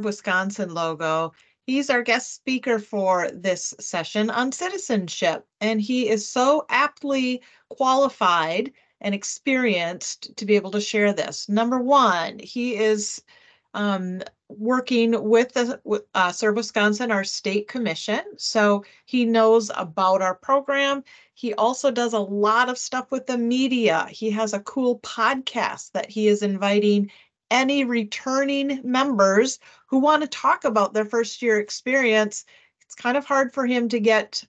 Wisconsin logo. He's our guest speaker for this session on citizenship, and he is so aptly qualified and experienced to be able to share this. Number one, he is working with the Serve Wisconsin, our state commission. So he knows about our program. He also does a lot of stuff with the media. He has a cool podcast that he is inviting any returning members who want to talk about their first year experience. It's kind of hard for him to get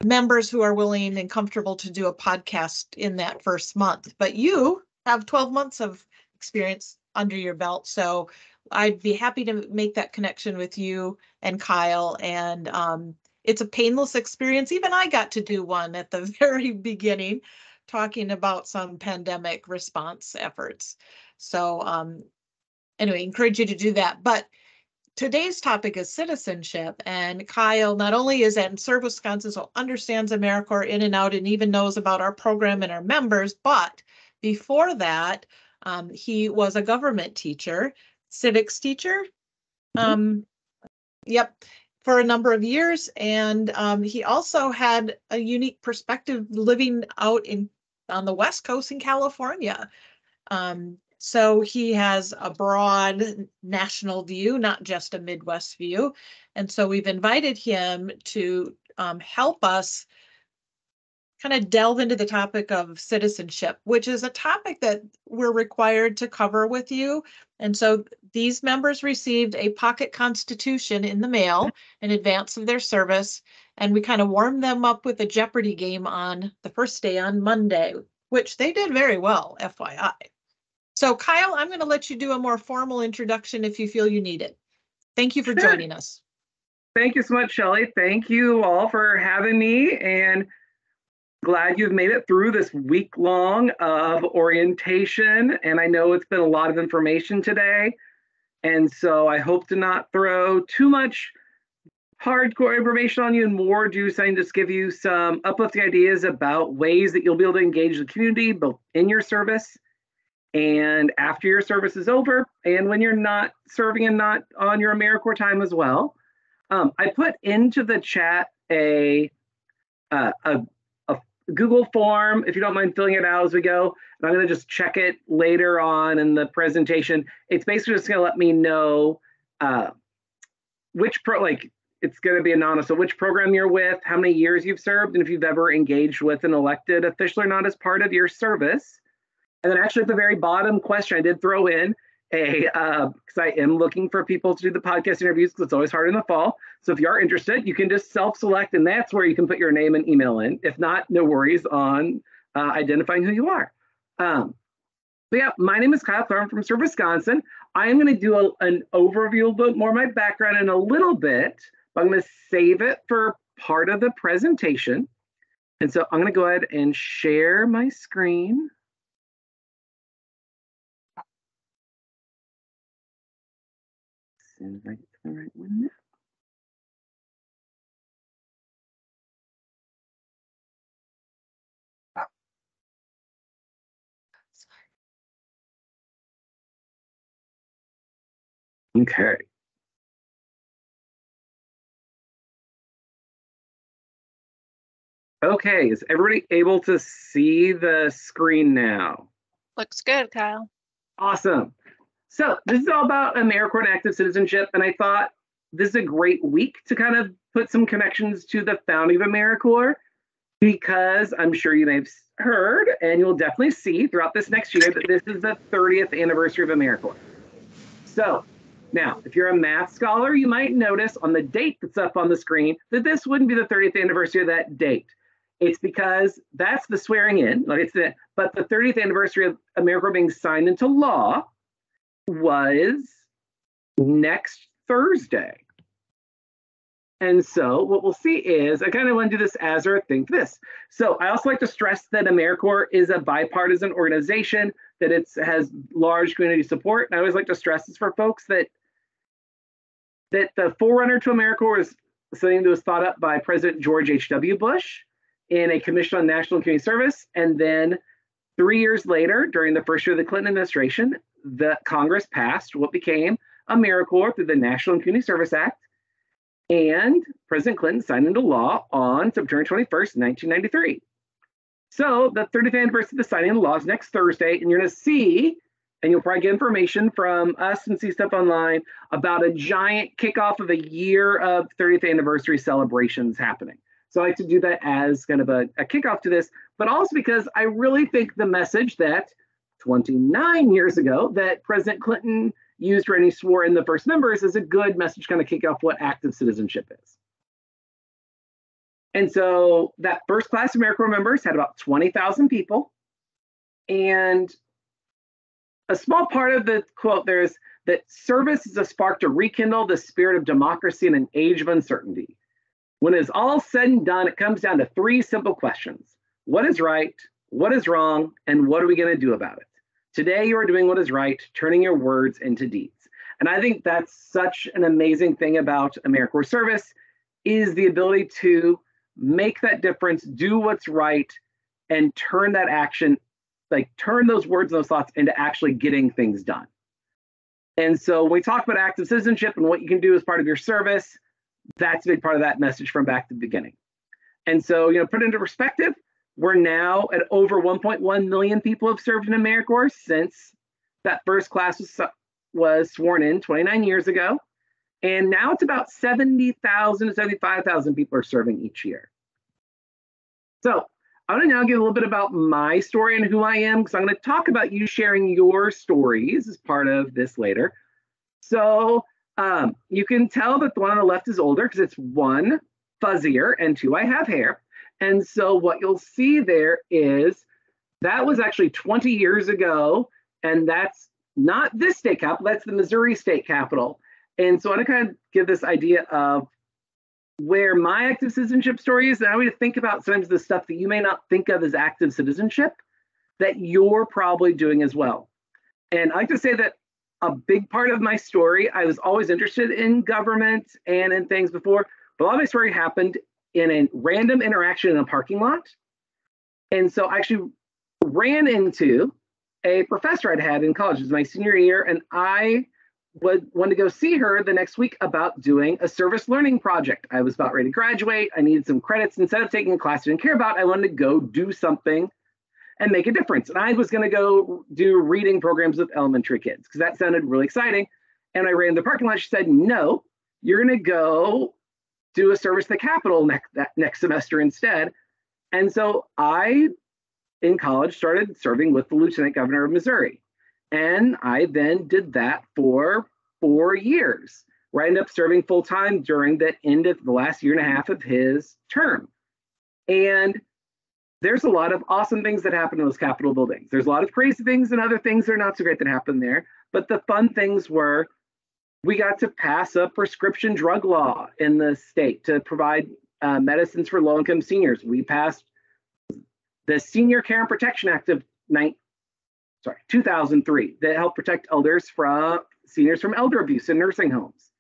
members who are willing and comfortable to do a podcast in that first month. But you have 12 months of experience under your belt. So I'd be happy to make that connection with you and Kyle. And it's a painless experience. Even I got to do one at the very beginning, talking about some pandemic response efforts. So anyway, encourage you to do that. But today's topic is citizenship, and Kyle not only is at Serve Wisconsin, so understands AmeriCorps in and out and even knows about our program and our members, but before that, he was a government teacher, civics teacher, yep, for a number of years, and he also had a unique perspective living out on the West Coast in California. So he has a broad national view, not just a Midwest view. And so we've invited him to help us kind of delve into the topic of citizenship, which is a topic that we're required to cover with you. And so these members received a pocket constitution in the mail in advance of their service. And we kind of warmed them up with a Jeopardy game on the first day on Monday, which they did very well, FYI. So Kyle, I'm going to let you do a more formal introduction if you feel you need it. Thank you for joining us. Thank you so much, Shelley. Thank you all for having me, and glad you've made it through this week long of orientation. And I know it's been a lot of information today. And so I hope to not throw too much hardcore information on you and more do something, just give you some uplifting ideas about ways that you'll be able to engage the community, both in your service and after your service is over, and when you're not serving and not on your AmeriCorps time as well. I put into the chat a Google form, if you don't mind filling it out as we go. And I'm going to just check it later on in the presentation. It's basically just going to let me know it's going to be anonymous. So which program you're with, how many years you've served, and if you've ever engaged with an elected official or not as part of your service. And then actually at the very bottom question, I did throw in because I am looking for people to do the podcast interviews because it's always hard in the fall. So if you are interested, you can just self-select, and that's where you can put your name and email in. If not, no worries on identifying who you are. But yeah, my name is Kyle. I'm from Serve Wisconsin. I am going to do an overview, a little bit more of my background in a little bit, but I'm going to save it for part of the presentation. And so I'm going to go ahead and share my screen. As I get to the right one now. Okay. Okay, is everybody able to see the screen now? Looks good, Kyle. Awesome. So this is all about AmeriCorps and active citizenship, and I thought this is a great week to kind of put some connections to the founding of AmeriCorps, because I'm sure you may have heard, and you'll definitely see throughout this next year, that this is the 30th anniversary of AmeriCorps. So now, if you're a math scholar, you might notice on the date that's up on the screen that this wouldn't be the 30th anniversary of that date. It's because that's the swearing in, but the 30th anniversary of AmeriCorps being signed into law was next Thursday. And so what we'll see is, I kind of want to do this as our thing for this. So I also like to stress that AmeriCorps is a bipartisan organization, that it has large community support. And I always like to stress this for folks that the forerunner to AmeriCorps is something that was thought up by President George H.W. Bush in a Commission on National Community Service. And then 3 years later, during the first year of the Clinton administration, the Congress passed what became AmeriCorps through the National and Community Service Act. And President Clinton signed into law on September 21st, 1993. So the 30th anniversary of the signing of the law is next Thursday, and you're going to see, and you'll probably get information from us and see stuff online about a giant kickoff of a year of 30th anniversary celebrations happening. So I like to do that as kind of a kickoff to this, but also because I really think the message that 29 years ago that President Clinton used when he swore in the first members is a good message to kind of kick off what active citizenship is. And so that first class of AmeriCorps members had about 20,000 people. And a small part of the quote there is that service is a spark to rekindle the spirit of democracy in an age of uncertainty. When it's all said and done, it comes down to three simple questions. What is right? What is wrong? And what are we going to do about it? Today, you are doing what is right, turning your words into deeds. And I think that's such an amazing thing about AmeriCorps service is the ability to make that difference, do what's right, and turn that action, like turn those words and those thoughts into actually getting things done. And so when we talk about active citizenship and what you can do as part of your service, that's a big part of that message from back to the beginning. And so, put it into perspective, we're now at over 1.1 million people have served in AmeriCorps since that first class was sworn in 29 years ago. And now it's about 70,000 to 75,000 people are serving each year. So I want to now give a little bit about my story and who I am, because I'm going to talk about you sharing your stories as part of this later. So you can tell that the one on the left is older because it's one, fuzzier, and two, I have hair. And so what you'll see there is that was actually 20 years ago, and that's not this state capital, that's the Missouri state capital. And so I want to kind of give this idea of where my active citizenship story is. And I want to think about sometimes the stuff that you may not think of as active citizenship that you're probably doing as well. And I like to say that a big part of my story, I was always interested in government and in things before, but a lot of my story happened in a random interaction in a parking lot. And so I actually ran into a professor I'd had in college. It was my senior year, and I wanted to go see her the next week about doing a service learning project. I was about ready to graduate. I needed some credits. Instead of taking a class I didn't care about, I wanted to go do something and make a difference. And I was going to go do reading programs with elementary kids because that sounded really exciting. And I ran in the parking lot. She said, no, you're going to go do a service to the Capitol next semester instead. And so I, in college, started serving with the Lieutenant Governor of Missouri. And I then did that for 4 years, where I ended up serving full time during the end of the last year and a half of his term. And there's a lot of awesome things that happen in those Capitol buildings. There's a lot of crazy things and other things that are not so great that happen there. But the fun things were we got to pass a prescription drug law in the state to provide medicines for low-income seniors. We passed the Senior Care and Protection Act of 2003 that helped protect seniors from elder abuse in nursing homes.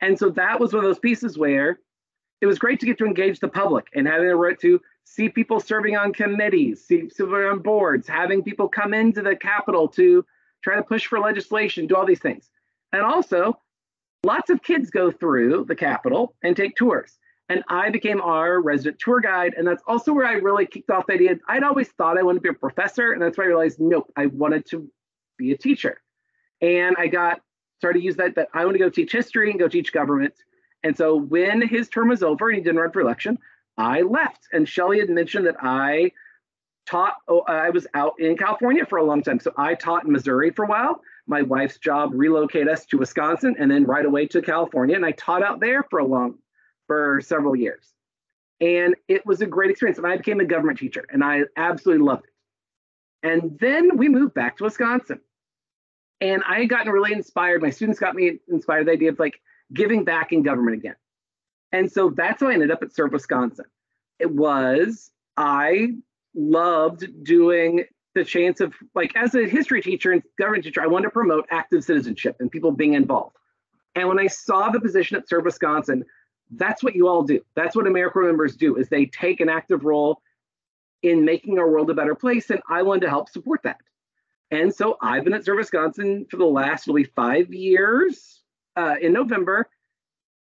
And so that was one of those pieces where it was great to get to engage the public and having the right to see people serving on committees, see serving on boards, having people come into the Capitol to try to push for legislation, do all these things. And also, lots of kids go through the Capitol and take tours. And I became our resident tour guide. And that's also where I really kicked off the idea. I'd always thought I wanted to be a professor. And that's why I realized, nope, I wanted to be a teacher. And I started to use that I want to go teach history and go teach government. And so when his term was over and he didn't run for election, I left. And Shelley had mentioned that I was out in California for a long time. So I taught in Missouri for a while. My wife's job relocated us to Wisconsin and then right away to California. And I taught out there for several years. And it was a great experience. And I became a government teacher and I absolutely loved it. And then we moved back to Wisconsin. And I had gotten really inspired. My students got me inspired, the idea of like giving back in government again. And so that's how I ended up at Serve Wisconsin. I loved doing the chance of, like, as a history teacher and government teacher, I wanted to promote active citizenship and people being involved. And when I saw the position at Serve Wisconsin, that's what you all do. That's what AmeriCorps members do, is they take an active role in making our world a better place. And I wanted to help support that. And so I've been at Serve Wisconsin for the last really 5 years. in November.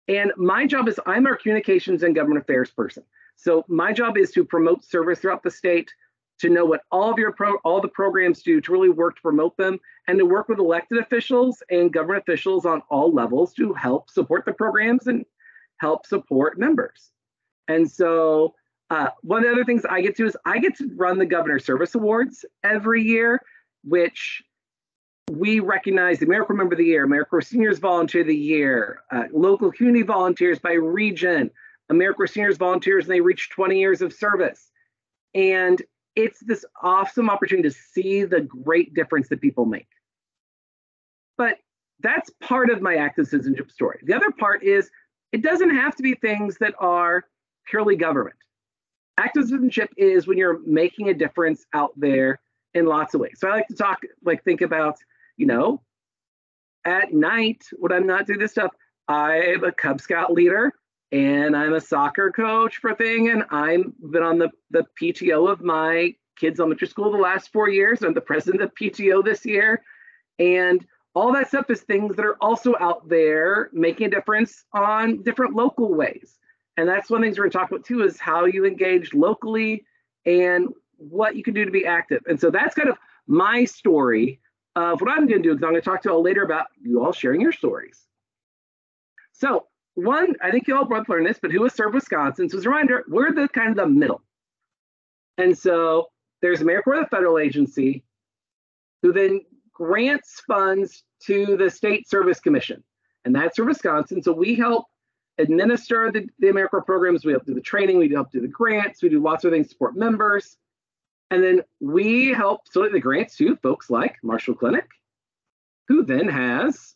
And my job is I'm our communications and government affairs person. So my job is to promote service throughout the state, to know what all the programs do, to really work to promote them, and to work with elected officials and government officials on all levels to help support the programs and help support members. And so one of the other things I get to is I get to run the Governor Service Awards every year, which we recognize the AmeriCorps Member of the Year, AmeriCorps Seniors Volunteer of the Year, local community volunteers by region, AmeriCorps Seniors Volunteers, and they reach 20 years of service. And it's this awesome opportunity to see the great difference that people make. But that's part of my active citizenship story. The other part is it doesn't have to be things that are purely government. Active citizenship is when you're making a difference out there in lots of ways. So I like to think about, at night when I'm not doing this stuff, I'm a Cub Scout leader and I'm a soccer coach for a thing. And I've been on the PTO of my kids' elementary school the last 4 years. I'm the president of PTO this year. And all that stuff is things that are also out there making a difference on different local ways. And that's one of the things we're going to talk about too, is how you engage locally and what you can do to be active. And so that's kind of my story of what I'm going to do, because I'm going to talk to you all later about you all sharing your stories. So one, I think you all both learned this, but who has served Wisconsin? So as a reminder, we're the kind of the middle. And so there's AmeriCorps, the federal agency, who then grants funds to the State Service Commission. And that's for Wisconsin. So we help administer the AmeriCorps programs. We help do the training. We help do the grants. We do lots of things to support members. And then we help facilitate the grants to folks like Marshall Clinic, who then has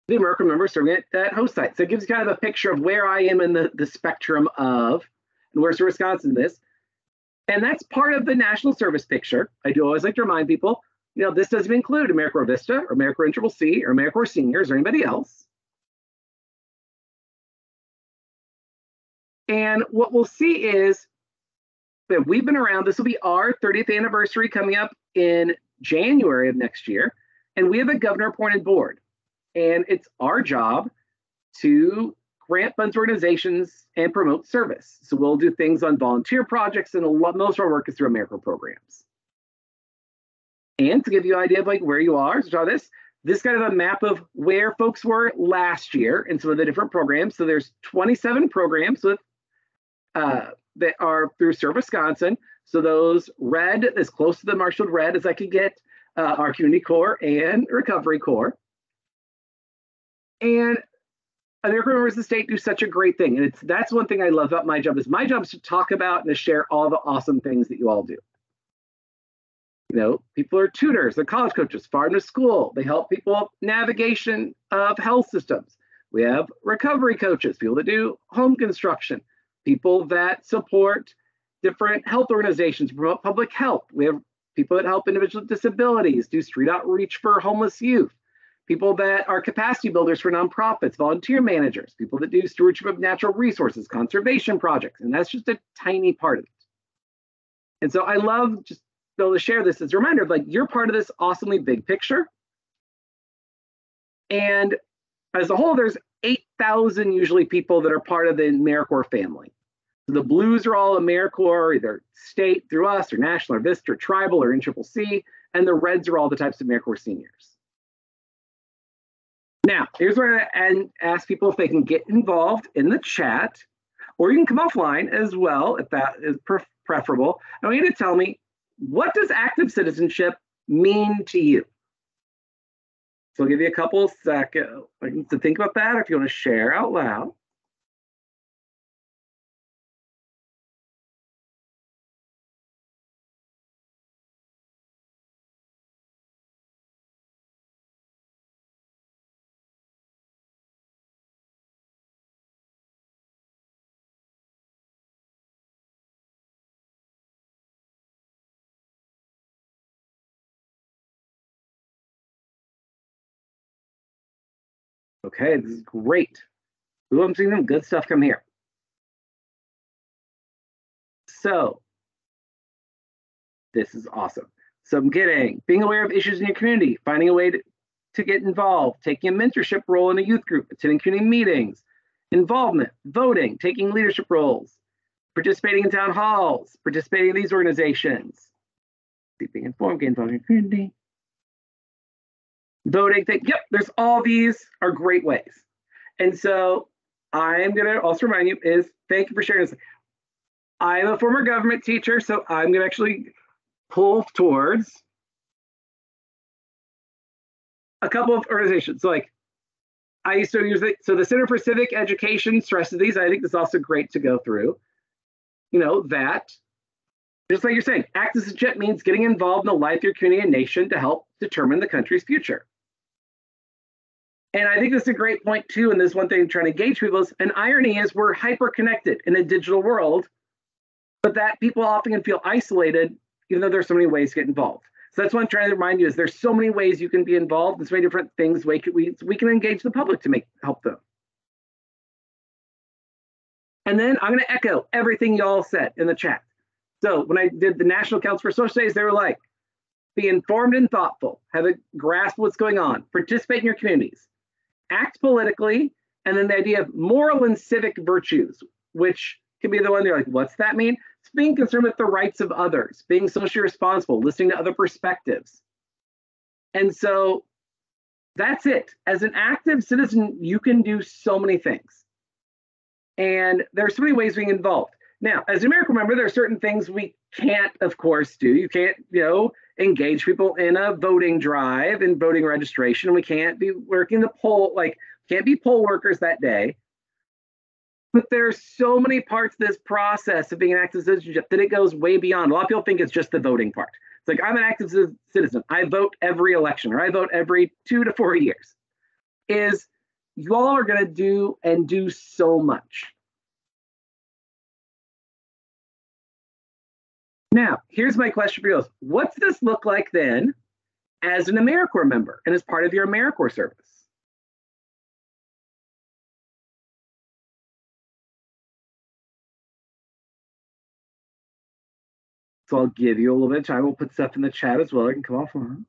the AmeriCorps members serving at that host site. So it gives you kind of a picture of where I am in the spectrum of, and where's Wisconsin is. And that's part of the national service picture. I do always like to remind people, this doesn't include AmeriCorps Vista or AmeriCorps CCC or AmeriCorps Seniors or anybody else. And what we'll see is that we've been around. This will be our 30th anniversary coming up in January of next year. And we have a governor-appointed board. And it's our job to grant funds to organizations and promote service. So we'll do things on volunteer projects, and most of our work is through AmeriCorps programs. And to give you an idea of where you are, so this is kind of a map of where folks were last year and some of the different programs. So there's 27 programs that are through Serve Wisconsin. So those red, as close to the marshaled red as I could get, our Community Corps and Recovery Corps. And AmeriCorps members of the state do such a great thing. And that's one thing I love about my job is to talk about and to share all the awesome things that you all do. People are tutors, they're college coaches, farm to school. They help people navigation of health systems. We have recovery coaches, people that do home construction, people that support different health organizations, promote public health. We have people that help individuals with disabilities, do street outreach for homeless youth, people that are capacity builders for nonprofits, volunteer managers, people that do stewardship of natural resources, conservation projects, and that's just a tiny part of it. And so I love just be able to share this as a reminder of you're part of this awesomely big picture. And as a whole, there's 8,000 usually people that are part of the AmeriCorps family. So the blues are all AmeriCorps, either state through us or national or Vista or tribal or NCCC, and the reds are all the types of AmeriCorps seniors. Now, here's where I ask people if they can get involved in the chat, or you can come offline as well if that is preferable. I want you to tell me, what does active citizenship mean to you? So I'll give you a couple of seconds to think about that, or if you want to share out loud. Okay, this is great. Ooh, I'm seeing some good stuff come here. So this is awesome. So I'm getting being aware of issues in your community, finding a way to get involved, taking a mentorship role in a youth group, attending community meetings, involvement, voting, taking leadership roles, participating in town halls, participating in these organizations, being informed, getting involved in your community, voting. Yep, there's all these are great ways. And so I'm going to also remind you is thank you for sharing this. I'm a former government teacher, so I'm going to actually pull towards a couple of organizations. So like I used to use it. So the Center for Civic Education stresses these. I think this is also great to go through. You know, that just like you're saying, active citizenship means getting involved in the life of your community and nation to help determine the country's future. And I think that's a great point too. And this one thing I'm trying to engage people is an irony is we're hyper connected in a digital world, but that people often can feel isolated, even though there's so many ways to get involved. So that's what I'm trying to remind you is there's so many ways you can be involved. There's many different things we can engage the public to help them. And then I'm going to echo everything y'all said in the chat. So when I did the National Council for Social Studies, they were like, be informed and thoughtful, have a grasp of what's going on, participate in your communities, act politically, and then the idea of moral and civic virtues, which can be the one they're like, what's that mean? It's being concerned with the rights of others, being socially responsible, listening to other perspectives. And so that's it. As an active citizen, you can do so many things. And there are so many ways being involved. Now, as an AmeriCorps member, there are certain things we can't, of course, do. You can't, engage people in a voting drive and voting registration. We can't be working the poll, can't be poll workers that day. But there's so many parts of this process of being an active citizenship that it goes way beyond. A lot of people think it's just the voting part. It's like, I'm an active citizen. I vote every election, or I vote every 2 to 4 years. You all are going to do so much. Now, here's my question for you. What's this look like then as an AmeriCorps member and as part of your AmeriCorps service? So I'll give you a little bit of time. We'll put stuff in the chat as well. I can come offline.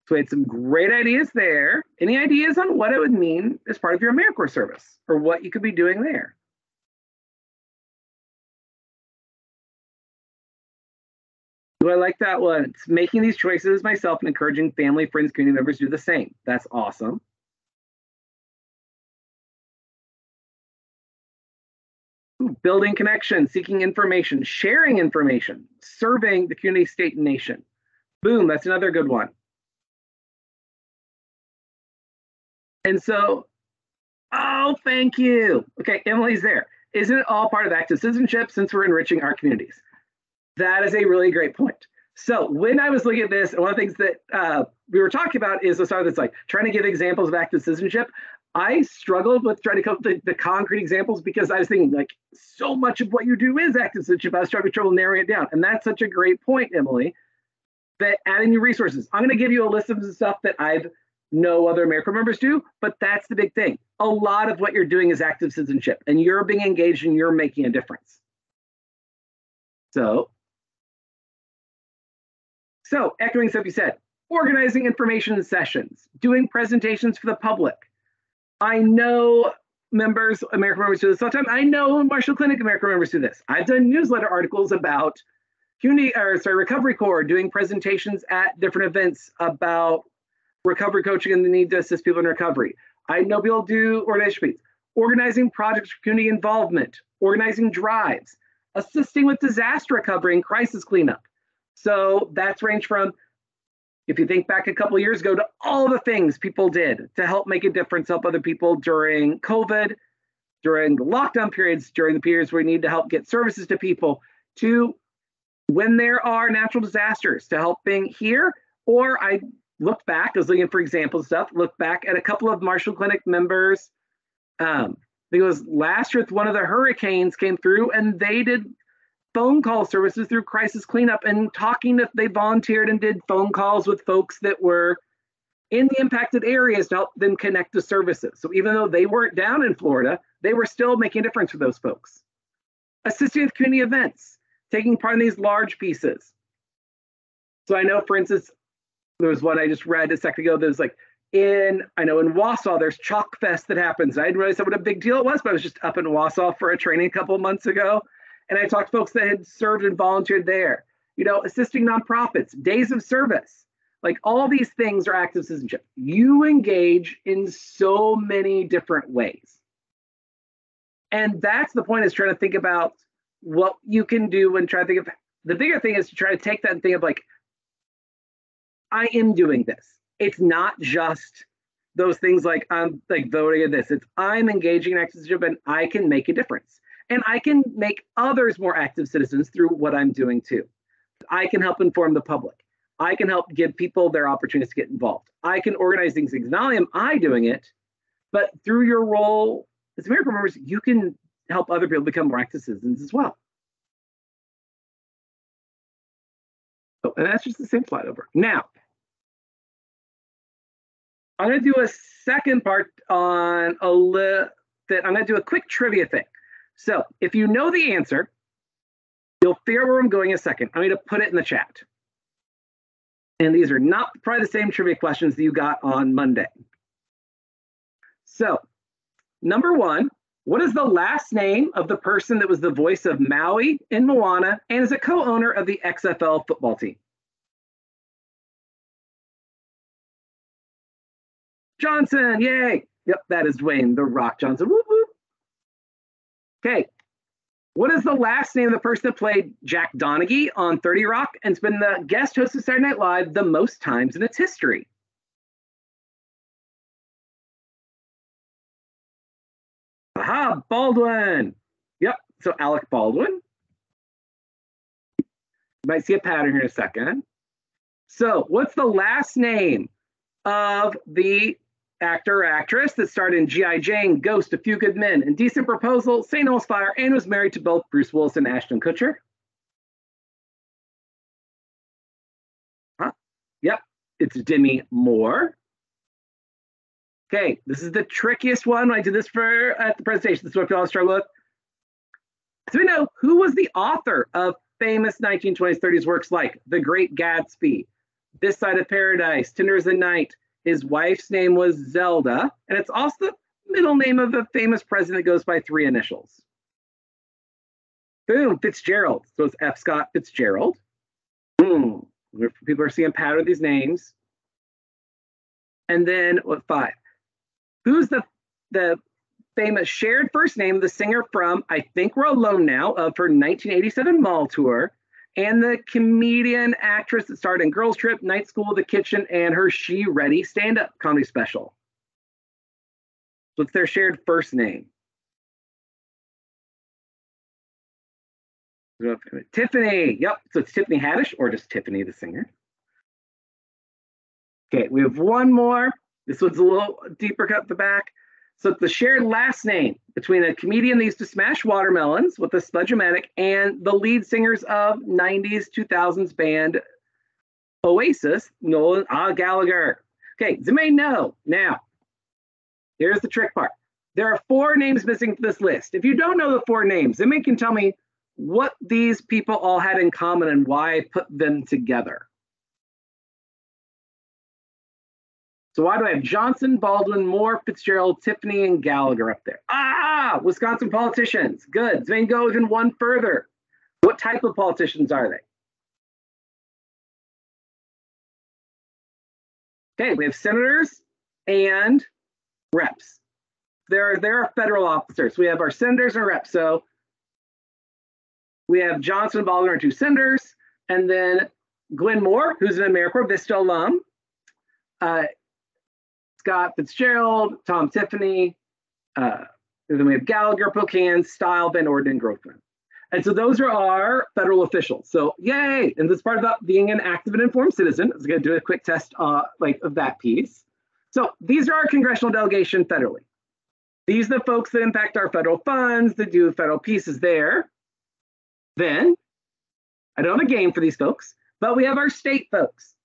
So we had some great ideas there. Any ideas on what it would mean as part of your AmeriCorps service or what you could be doing there? Do I like that one? It's making these choices myself and encouraging family, friends, community members to do the same. That's awesome. Ooh, building connections, seeking information, sharing information, serving the community, state, and nation. Boom, that's another good one. And so, oh, thank you. Okay, Emily's there. Isn't it all part of active citizenship since we're enriching our communities? That is a really great point. So when I was looking at this, one of the things that we were talking about is that's like trying to give examples of active citizenship. I struggled with trying to come up with the concrete examples because I was thinking like so much of what you do is active citizenship. I was having trouble narrowing it down. And that's such a great point, Emily, that adding new resources. I'm going to give you a list of the stuff that I've no other AmeriCorps members do, but that's the big thing. A lot of what you're doing is active citizenship and you're being engaged and you're making a difference. So echoing stuff you said, organizing information sessions, doing presentations for the public. I know AmeriCorps members do this all the time. I know Marshall Clinic AmeriCorps members do this. I've done newsletter articles about Recovery Corps doing presentations at different events about recovery coaching and the need to assist people in recovery. I know people do organizing projects for community involvement, organizing drives, assisting with disaster recovery and crisis cleanup. So that's ranged from, if you think back a couple of years ago, to all the things people did to help make a difference, help other people during COVID, during the lockdown periods, during the periods where we need to help get services to people, to when there are natural disasters, to helping here. Or I looked back, I was looking for example stuff, looked back at a couple of Marshall Clinic members. I think it was last year, one of the hurricanes came through and they did phone call services through crisis cleanup and they volunteered and did phone calls with folks that were in the impacted areas to help them connect to services. So even though they weren't down in Florida, they were still making a difference for those folks. Assisting with community events, taking part in these large pieces. So I know, for instance, there was one I just read a second ago that was like, in Wausau, there's Chalk Fest that happens. I didn't realize what a big deal it was, but I was just up in Wausau for a training a couple of months ago. And I talked to folks that had served and volunteered there. Assisting nonprofits, days of service. Like all these things are active citizenship. You engage in so many different ways. And that's the point, is trying to think about what you can do and try to think of. The bigger thing is to try to take that and think of like, I am doing this. It's not just those things like I'm like voting in this. It's I'm engaging in active citizenship and I can make a difference. And I can make others more active citizens through what I'm doing too. I can help inform the public. I can help give people their opportunities to get involved. I can organize things. Not only am I doing it, but through your role as AmeriCorps members, you can help other people become more active citizens as well. Oh, and that's just the same slide over. Now, I'm going to do a second part on I'm going to do a quick trivia thing. So if you know the answer, you'll figure out where I'm going in a second. I'm going to put it in the chat. And these are not probably the same trivia questions that you got on Monday. So, number one, what is the last name of the person that was the voice of Maui in Moana and is a co-owner of the XFL football team? Johnson, yay. Yep, that is Dwayne The Rock Johnson. Whoop, whoop. Okay, what is the last name of the person that played Jack Donaghy on 30 Rock and's been the guest host of Saturday Night Live the most times in its history? Aha, Baldwin. Yep, so Alec Baldwin. You might see a pattern here in a second. So what's the last name of the actor or actress that starred in G.I. Jane, Ghost, A Few Good Men, Indecent Proposal, St. Elmo's Fire, and was married to both Bruce Willis and Ashton Kutcher? Huh? Yep, it's Demi Moore. Okay, this is the trickiest one. I did this at the presentation. This is what people struggle with. So we know, who was the author of famous 1920s, 30s works like The Great Gatsby, This Side of Paradise, Tender as the Night? His wife's name was Zelda, and it's also the middle name of a famous president that goes by 3 initials. Boom, Fitzgerald. So it's F. Scott Fitzgerald. Boom. People are seeing pattern of these names. And then what, 5? Who's the famous shared first name of the singer from I Think We're Alone Now of her 1987 mall tour, and the comedian actress that starred in Girls Trip, Night School, The Kitchen, and her She Ready stand-up comedy special? What's their shared first name? Tiffany. Yep. So it's Tiffany Haddish, or just Tiffany the singer. Okay, we have one more. This one's a little deeper cut at the back. So it's the shared last name between a comedian that used to smash watermelons with a Spudge-O-Matic and the lead singers of 90s, 2000s band Oasis, Noel Gallagher. Okay, does anybody know? Now, here's the trick part. There are 4 names missing from this list. If you don't know the 4 names, anybody can tell me what these people all had in common and why I put them together. So why do I have Johnson, Baldwin, Moore, Fitzgerald, Tiffany, and Gallagher up there? Ah, Wisconsin politicians. Good. So we can go even one further. What type of politicians are they? Okay, we have senators and reps. There are federal officers. We have our senators and reps. So we have Johnson and Baldwin, our 2 senators, and then Glenn Moore, who's an AmeriCorps Vista alum. Scott Fitzgerald, Tom Tiffany, and then we have Gallagher, Pocan, Style, Van Orden, and Grothman. And so those are our federal officials. So yay! And this part about being an active and informed citizen. I was going to do a quick test of that piece. So these are our congressional delegation federally. These are the folks that impact our federal funds, that do federal pieces there. Then, I don't have a game for these folks, but we have our state folks.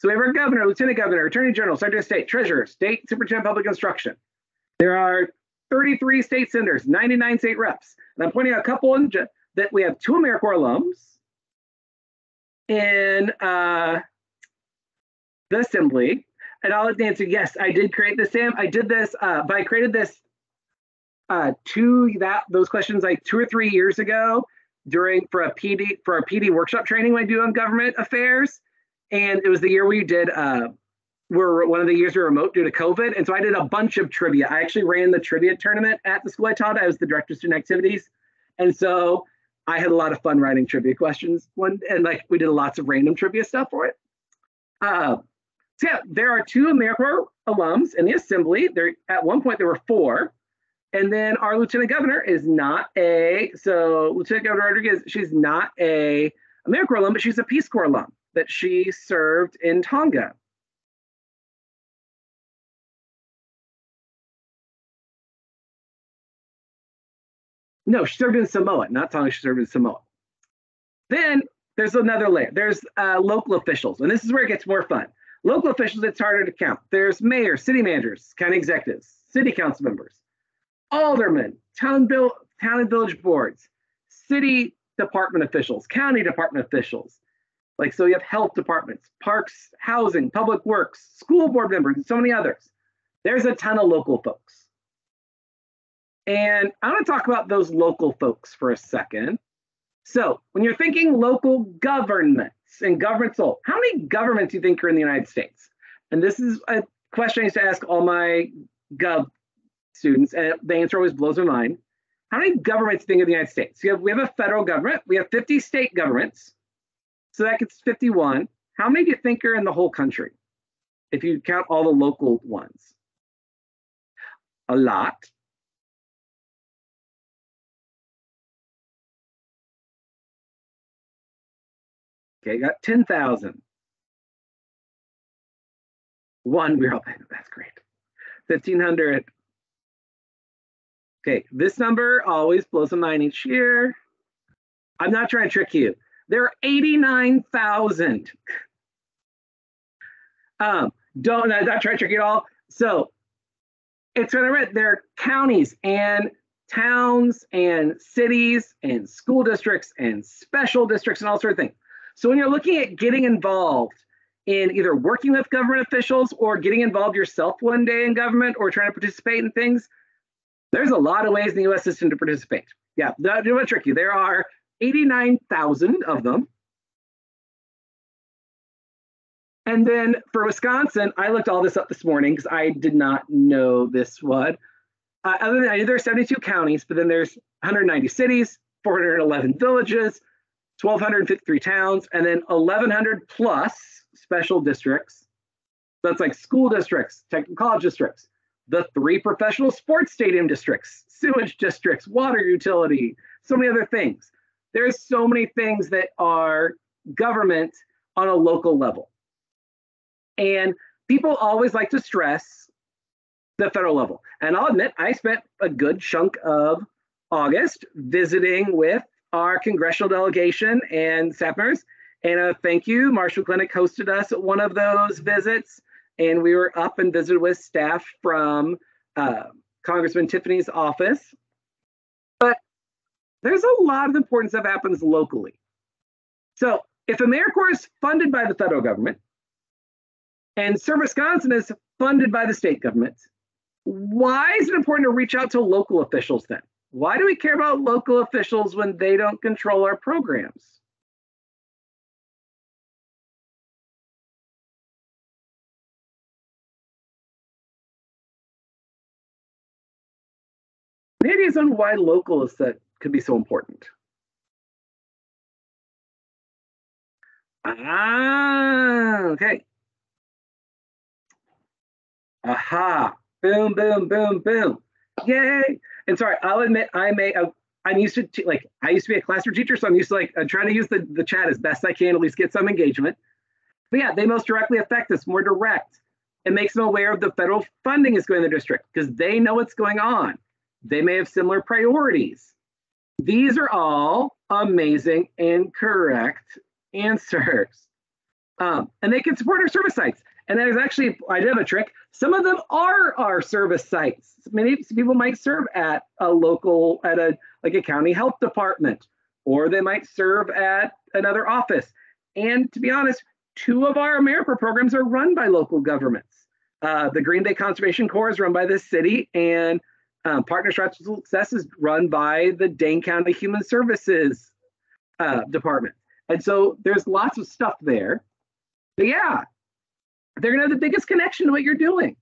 So we have our governor, lieutenant governor, attorney general, secretary of state, treasurer, state superintendent of public instruction. There are 33 state senators, 99 state reps. And I'm pointing out a couple that we have 2 AmeriCorps alums in the assembly. And I'll answer, yes, I did create this, Sam. I did this, but I created this those questions like 2 or 3 years ago for our PD workshop training I do on government affairs. And it was the year we did, one of the years we were remote due to COVID. And so I did a bunch of trivia. I actually ran the trivia tournament at the school I taught. I was the director of student activities. And so I had a lot of fun writing trivia questions. And like we did lots of random trivia stuff for it. So yeah, there are 2 AmeriCorps alums in the assembly. At one point there were 4. And then our lieutenant governor is not Lieutenant Governor Rodriguez, she's not a AmeriCorps alum, but she's a Peace Corps alum that she served in Tonga. No, she served in Samoa, not Tonga, she served in Samoa. Then there's another layer. There's local officials, and this is where it gets more fun. Local officials, it's harder to count. There's mayors, city managers, county executives, city council members, aldermen, town and village boards, city department officials, county department officials. Like, so you have health departments, parks, housing, public works, school board members, and so many others. There's a ton of local folks. And I want to talk about those local folks for a second. So when you're thinking local governments and government soul, how many governments do you think are in the United States? And this is a question I used to ask all my gov students, and the answer always blows my mind. How many governments do you think of the United States? We have a federal government, we have 50 state governments, so that gets 51. How many do you think are in the whole country, if you count all the local ones? A lot. Okay, got 10,000. One bureau, that's great. 1,500. Okay, this number always blows my mind each year. I'm not trying to trick you. There are 89,000. I'm not trying to trick you at all. So it's what I read. There are counties and towns and cities and school districts and special districts and all sorts of things. So when you're looking at getting involved in either working with government officials or getting involved yourself one day in government or trying to participate in things, there's a lot of ways in the U.S. system to participate. Yeah, not to trick you. There are 89,000 of them. And then for Wisconsin, I looked all this up this morning because I did not know this one. Other than I knew there are 72 counties, but then there's 190 cities, 411 villages, 1,253 towns, and then 1,100 plus special districts. So that's like school districts, technical college districts, the 3 professional sports stadium districts, sewage districts, water utility, so many other things. There's so many things that are government on a local level. And people always like to stress the federal level. And I'll admit, I spent a good chunk of August visiting with our congressional delegation and staff members. And thank you, Marshall Clinic hosted us at one of those visits. And we were up and visited with staff from Congressman Tiffany's office. But there's a lot of important stuff happens locally. So if AmeriCorps is funded by the federal government and Serve Wisconsin is funded by the state government, why is it important to reach out to local officials then? Why do we care about local officials when they don't control our programs? Any ideas on why local is that could be so important? Okay. Aha. Boom, boom, boom, boom. Yay. And sorry, I'll admit I'm used to I used to be a classroom teacher, so I'm used to trying to use the chat as best I can, at least get some engagement. But yeah, they most directly affect us, more direct. It makes them aware of the federal funding is going to the district because they know what's going on. They may have similar priorities. These are all amazing and correct answers. And they can support our service sites. And there's actually, I did have a trick. Some of them are our service sites. Many people might serve at a local, at a county health department, or they might serve at another office. And to be honest, 2 of our AmeriCorps programs are run by local governments. The Green Bay Conservation Corps is run by the city, and Partner Strategic Success is run by the Dane County Human Services Department. And so there's lots of stuff there. But yeah, they're going to have the biggest connection to what you're doing.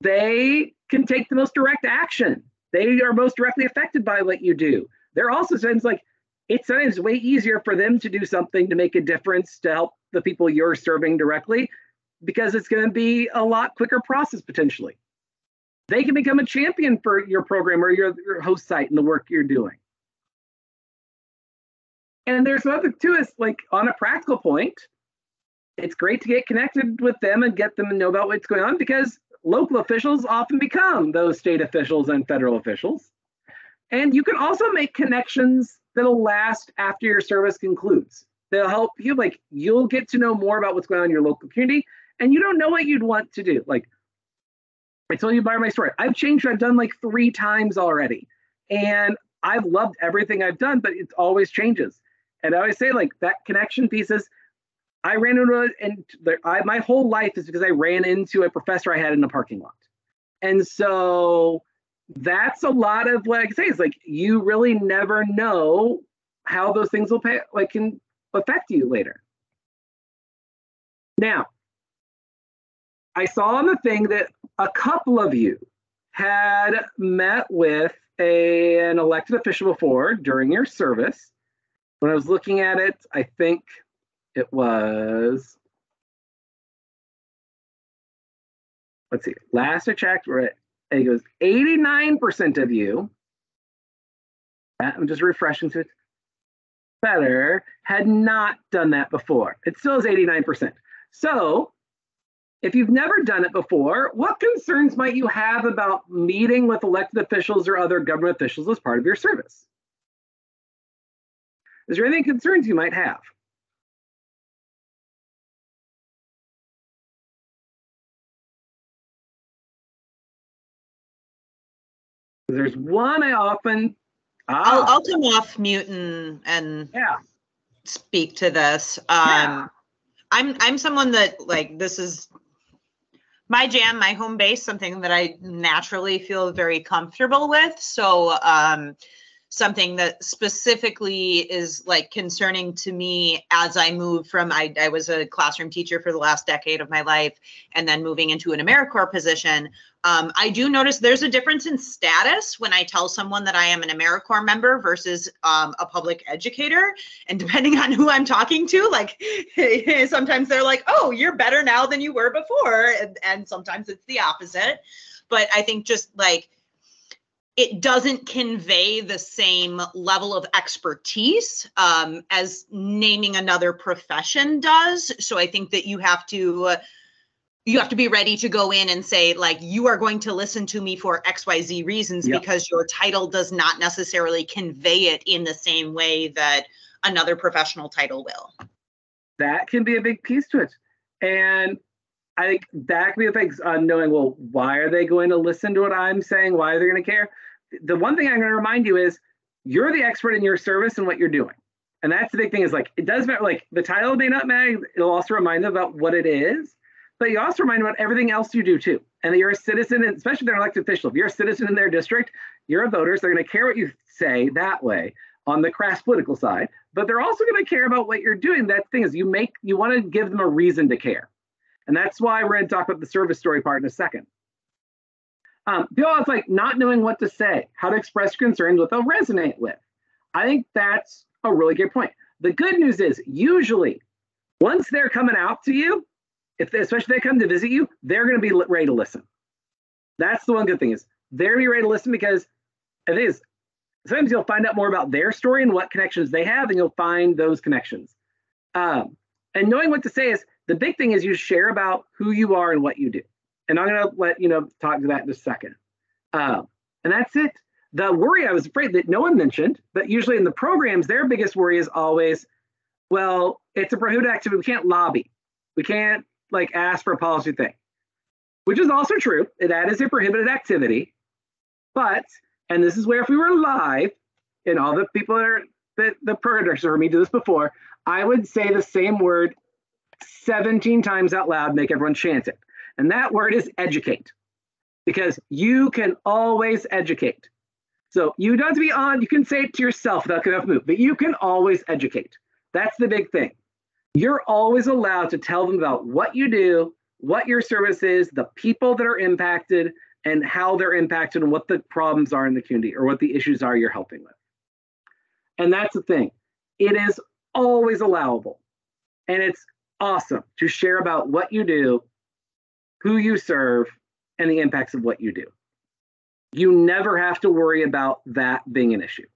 They can take the most direct action. They are most directly affected by what you do. They're also sometimes like, it's sometimes way easier for them to do something to make a difference to help the people you're serving directly, because it's going to be a lot quicker process potentially. They can become a champion for your program or your host site and the work you're doing. And there's another too, is like on a practical point, it's great to get connected with them and get them to know about what's going on, because local officials often become those state officials and federal officials. And you can also make connections that'll last after your service concludes. They'll help you, like you'll get to know more about what's going on in your local community, and you don't know what you'd want to do. Like I told you about my story. I've changed what I've done like 3 times already. And I've loved everything I've done, but it always changes. And I always say like that connection pieces, I ran into it, and my whole life is because I ran into a professor I had in the parking lot. And so that's a lot of what I can say is like, you really never know how those things will can affect you later. Now, I saw on the thing that a couple of you had met with an elected official before during your service. When I was looking at it, I think it was, let's see, last I checked, we're at, it goes 89% of you, I'm just refreshing to it, better, had not done that before. It still is 89%. So if you've never done it before, what concerns might you have about meeting with elected officials or other government officials as part of your service? Is there any concerns you might have? There's one I often. I'll come off mute and yeah, speak to this. Yeah. I'm someone that like this is my jam, my home base, something that I naturally feel very comfortable with. So something that specifically is like concerning to me as I move from, I was a classroom teacher for the last decade of my life, and then moving into an AmeriCorps position. I do notice there's a difference in status when I tell someone that I am an AmeriCorps member versus a public educator. And depending on who I'm talking to, like sometimes they're like, oh, you're better now than you were before. And sometimes it's the opposite. But I think just like, it doesn't convey the same level of expertise as naming another profession does. So I think that you have to be ready to go in and say, like, you are going to listen to me for XYZ reasons, yep, because your title does not necessarily convey it in the same way that another professional title will. That can be a big piece to it. And I think that can be a thing on knowing, well, why are they going to listen to what I'm saying? Why are they going to care? The one thing I'm going to remind you is you're the expert in your service and what you're doing. And that's the big thing is like, it does matter, like the title may not matter. It'll also remind them about what it is, but you also remind them about everything else you do too. And that you're a citizen, and especially if they're an elected official. If you're a citizen in their district, you're a voter, so they're going to care what you say that way on the crass political side, but they're also going to care about what you're doing. That thing is you want to give them a reason to care. And that's why we're going to talk about the service story part in a second. People always like not knowing what to say, how to express concerns, what they'll resonate with. I think that's a really good point. The good news is usually once they're coming out to you, especially if they come to visit you, they're going to be ready to listen. That's the one good thing is they're going to be ready to listen, because it is sometimes you'll find out more about their story and what connections they have, and you'll find those connections. And knowing what to say is the big thing is you share about who you are and what you do. And I'm going to let talk to that in a second. And that's it. The worry I was afraid that no one mentioned, but usually in the programs, their biggest worry is always, Well, it's a prohibited activity. We can't lobby. We can't like ask for a policy thing, which is also true. That is a prohibited activity. But, and this is where if we were live, and all the people that are the program directors heard me do this before, I would say the same word 17 times out loud, make everyone chant it. And that word is educate, because you can always educate. So you don't have to be on, you can say it to yourself without getting off the move, but you can always educate. That's the big thing. You're always allowed to tell them about what you do, what your service is, the people that are impacted, and how they're impacted, and what the problems are in the community or what the issues are you're helping with. And that's the thing. It is always allowable. And it's awesome to share about what you do, who you serve, and the impacts of what you do. You never have to worry about that being an issue.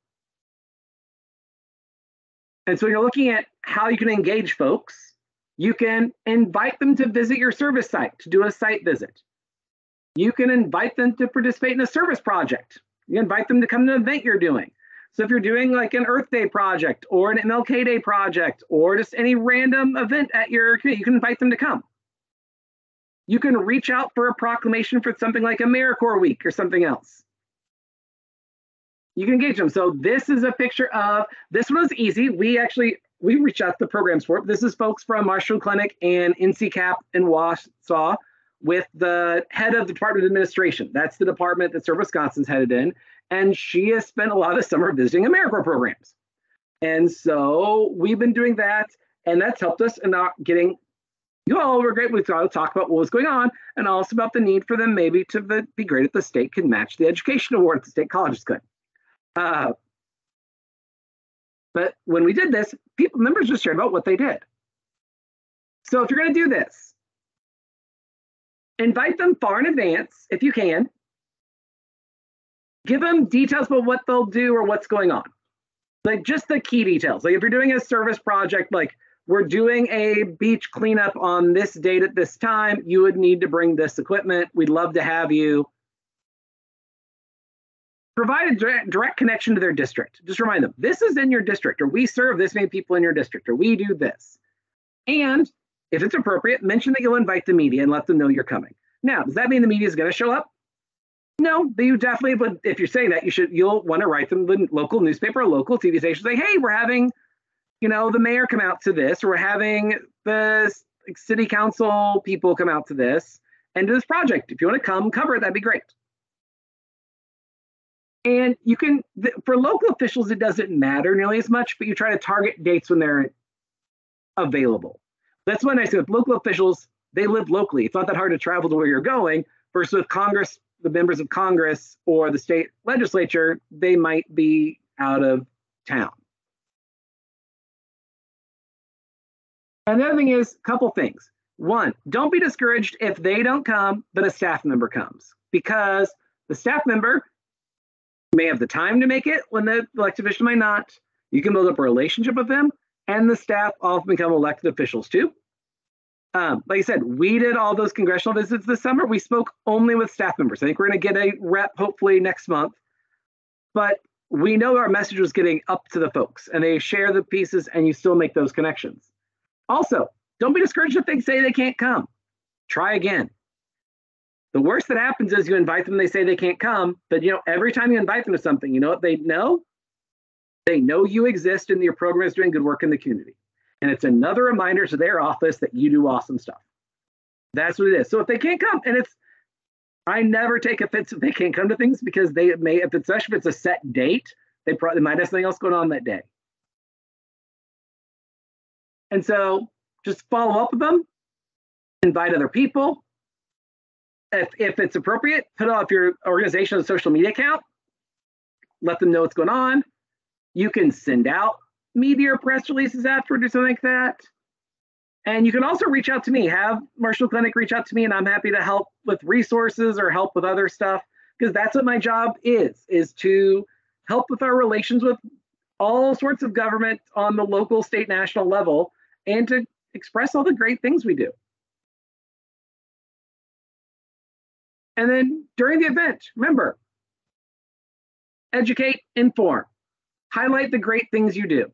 And so you're looking at how you can engage folks. You can invite them to visit your service site, to do a site visit. You can invite them to participate in a service project. You invite them to come to an event you're doing. So if you're doing like an Earth Day project or an MLK Day project or just any random event at your community, you can invite them to come. You can reach out for a proclamation for something like AmeriCorps Week or something else. You can engage them. So this is a picture of, this one was easy. We reached out to the programs for it. This is folks from Marshall Clinic and NCCAP in Wausau with the head of the Department of Administration. That's the department that Serve Wisconsin's headed in. And she has spent a lot of the summer visiting AmeriCorps programs. And so we've been doing that, and that's helped us in not getting, you all were great. We've got to talk about what was going on and also about the need for them maybe to be great if the state could match the education award if the state colleges could. But when we did this, members just shared about what they did. So if you're going to do this, invite them far in advance if you can. Give them details about what they'll do or what's going on. Like just the key details. Like if you're doing a service project, like we're doing a beach cleanup on this date at this time, you would need to bring this equipment. We'd love to have you. Provide a direct connection to their district. Just remind them, this is in your district, or we serve this many people in your district, or we do this. And if it's appropriate, mention that you'll invite the media and let them know you're coming. Now, does that mean the media is going to show up? No, but you definitely, but if you're saying that, you'll want to write them the local newspaper or local TV station, say, hey, we're having, the mayor come out to this, or we're having the city council people come out to this and do this project. If you want to come cover it, that'd be great. And you can, for local officials, it doesn't matter nearly as much, but you try to target dates when they're available. That's what I say with local officials, they live locally. It's not that hard to travel to where you're going, versus with Congress, the members of Congress or the state legislature, they might be out of town. And the other thing is, a couple things. One, don't be discouraged if they don't come, but a staff member comes, because the staff member may have the time to make it when the elected official may not. You can build up a relationship with them, and the staff often become elected officials too. Like I said, we did all those congressional visits this summer. We spoke only with staff members. I think we're going to get a rep hopefully next month, but we know our message was getting up to the folks, and they share the pieces, and you still make those connections. Also, don't be discouraged if they say they can't come. Try again. The worst that happens is you invite them, they say they can't come, but every time you invite them to something, you know what they know? They know you exist and your program is doing good work in the community. And it's another reminder to their office that you do awesome stuff. That's what it is. So if they can't come, and I never take offense if they can't come to things, because they may, especially if it's a set date, they might have something else going on that day. And so just follow up with them, invite other people. If it's appropriate, put off your organization's social media account, let them know what's going on. You can send out media or press releases afterward or something like that. And you can also reach out to me, have Marshall Clinic reach out to me, and I'm happy to help with resources or help with other stuff, because that's what my job is to help with our relations with all sorts of government on the local, state, national level, and to express all the great things we do. And then during the event, remember, educate, inform, highlight the great things you do.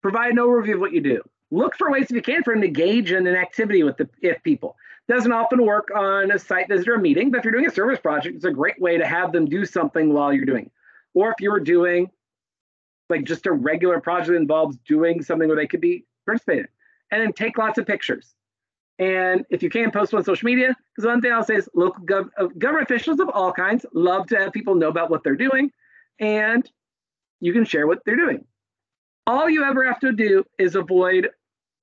Provide an overview of what you do. Look for ways, if you can, for them to engage in an activity with the if people. Doesn't often work on a site visit or a meeting, but if you're doing a service project, it's a great way to have them do something while you're doing it. Or if you were doing like just a regular project that involves doing something where they could be participating. And then take lots of pictures. And if you can, post on social media, because one thing I'll say is local government officials of all kinds love to have people know about what they're doing, and you can share what they're doing. All you ever have to do is avoid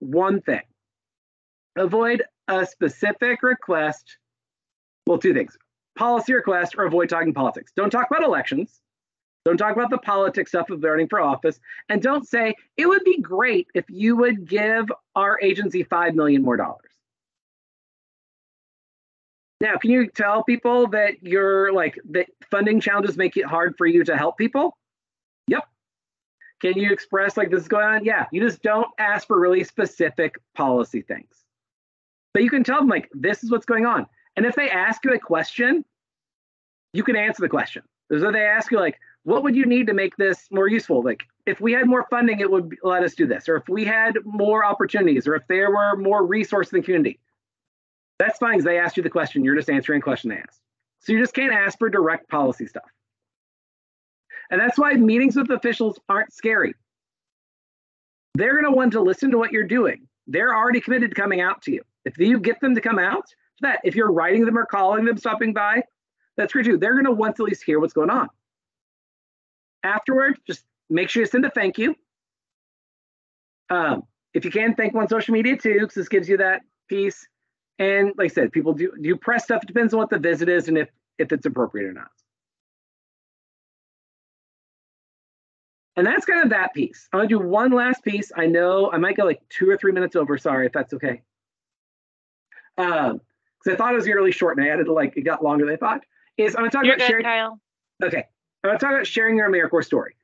one thing. Avoid a specific request. Well, two things. Policy request, or avoid talking politics. Don't talk about elections. Don't talk about the politics stuff of running for office. And don't say, it would be great if you would give our agency $5 million more. Now, can you tell people that that funding challenges make it hard for you to help people? Yep. Can you express like this is going on? Yeah, you just don't ask for really specific policy things. But you can tell them like, this is what's going on. And if they ask you a question, you can answer the question. So they ask you like, what would you need to make this more useful? Like if we had more funding, it would let us do this. Or if we had more opportunities, or if there were more resources in the community. That's fine because they asked you the question. You're just answering a question they asked. So you just can't ask for direct policy stuff. And that's why meetings with officials aren't scary. They're going to want to listen to what you're doing. They're already committed to coming out to you. If you get them to come out, that if you're writing them or calling them, stopping by, that's great too. They're going to want to at least hear what's going on. Afterward, just make sure you send a thank you. If you can, thank them on social media too, because this gives you that piece. And like I said, people do press stuff. It depends on what the visit is and if it's appropriate or not. And that's kind of that piece. I'm gonna do one last piece. I know I might go like 2 or 3 minutes over. Sorry if that's okay. Because I thought it was really short and I added it got longer than I thought. I'm gonna talk about sharing. Kyle. Okay, I'm gonna talk about sharing your AmeriCorps story.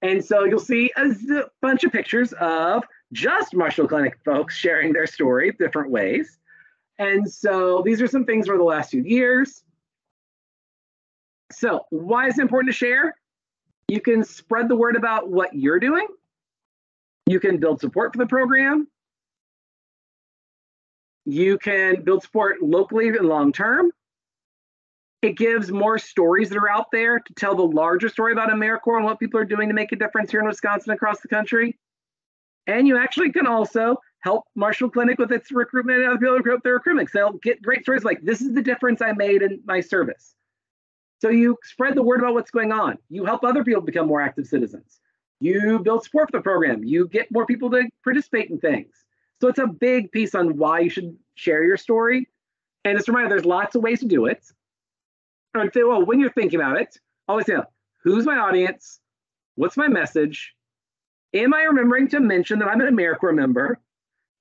And so you'll see a bunch of pictures of just Marshall Clinic folks sharing their story different ways. And so these are some things over the last few years. So why is it important to share? You can spread the word about what you're doing. You can build support for the program. You can build support locally and long-term. It gives more stories that are out there to tell the larger story about AmeriCorps and what people are doing to make a difference here in Wisconsin and across the country. And you actually can also help Marshall Clinic with its recruitment and other people who their recruitment. So they'll get great stories like, this is the difference I made in my service. So you spread the word about what's going on. You help other people become more active citizens. You build support for the program. You get more people to participate in things. So it's a big piece on why you should share your story. And just a reminder, there's lots of ways to do it. I'd say, well, when you're thinking about it, always say, who's my audience? What's my message? Am I remembering to mention that I'm an AmeriCorps member?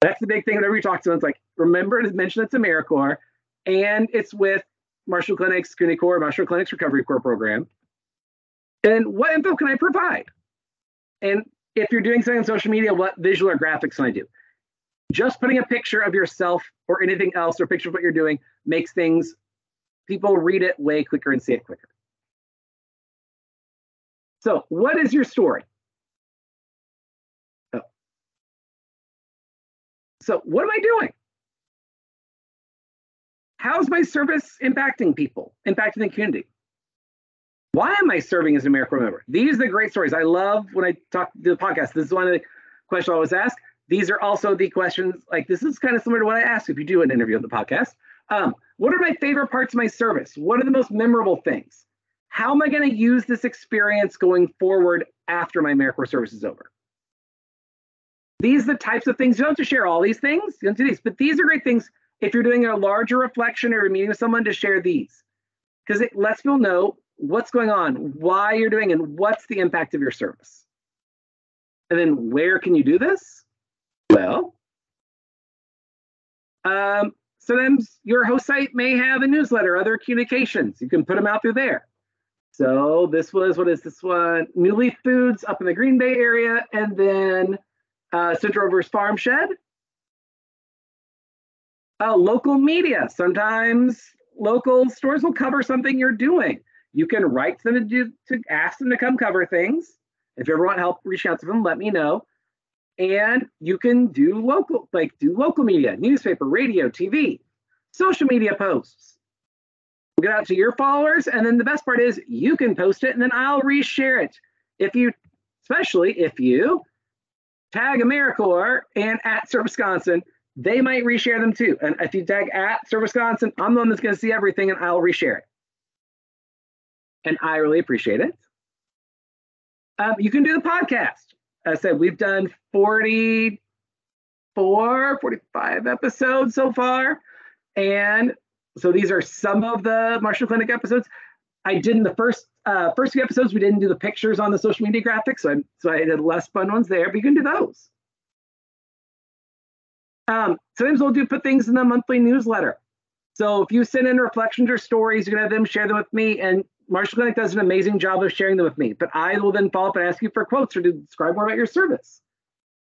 That's the big thing whenever you talk to someone. It's like, remember to mention it's AmeriCorps, and it's with Marshall Clinic's Community Corps, Marshall Clinic's Recovery Corps program. And what info can I provide? And if you're doing something on social media, what visual or graphics can I do? Just putting a picture of yourself or anything else or a picture of what you're doing makes things, people read it way quicker and see it quicker. So what is your story? So what am I doing? How's my service impacting people, impacting the community? Why am I serving as an AmeriCorps member? These are the great stories. I love when I talk to the podcast. This is one of the questions I always ask. These are also the questions, like this is kind of similar to what I ask if you do an interview on the podcast. What are my favorite parts of my service? What are the most memorable things? How am I going to use this experience going forward after my AmeriCorps service is over? These are the types of things. You don't have to share all these things. You don't do these, but these are great things if you're doing a larger reflection or a meeting with someone to share these, because it lets people know what's going on, why you're doing, and what's the impact of your service. And then where can you do this? Well, sometimes your host site may have a newsletter, other communications. You can put them out through there. So this was, what is this one? New Leaf Foods up in the Green Bay area, and then Central Rivers Farm Shed. Local media. Sometimes local stores will cover something you're doing. You can write to them to ask them to come cover things. If you ever want help reaching out to them, let me know. And you can do local media, newspaper, radio, TV, social media posts. We'll get out to your followers. And then the best part is you can post it and then I'll reshare it. Especially if you tag AmeriCorps and at Serve Wisconsin, they might reshare them too. And if you tag at Serve Wisconsin, I'm the one that's going to see everything and I'll reshare it. And I really appreciate it. You can do the podcast. As I said, we've done 45 episodes so far. And so these are some of the Marshall Clinic episodes. I did in the first few episodes, we didn't do the pictures on the social media graphics. So I did less fun ones there, but you can do those. Sometimes we'll put things in the monthly newsletter. So if you send in reflections or stories, you're going to have them share them with me. And Marshall Clinic does an amazing job of sharing them with me, but I will then follow up and ask you for quotes or to describe more about your service.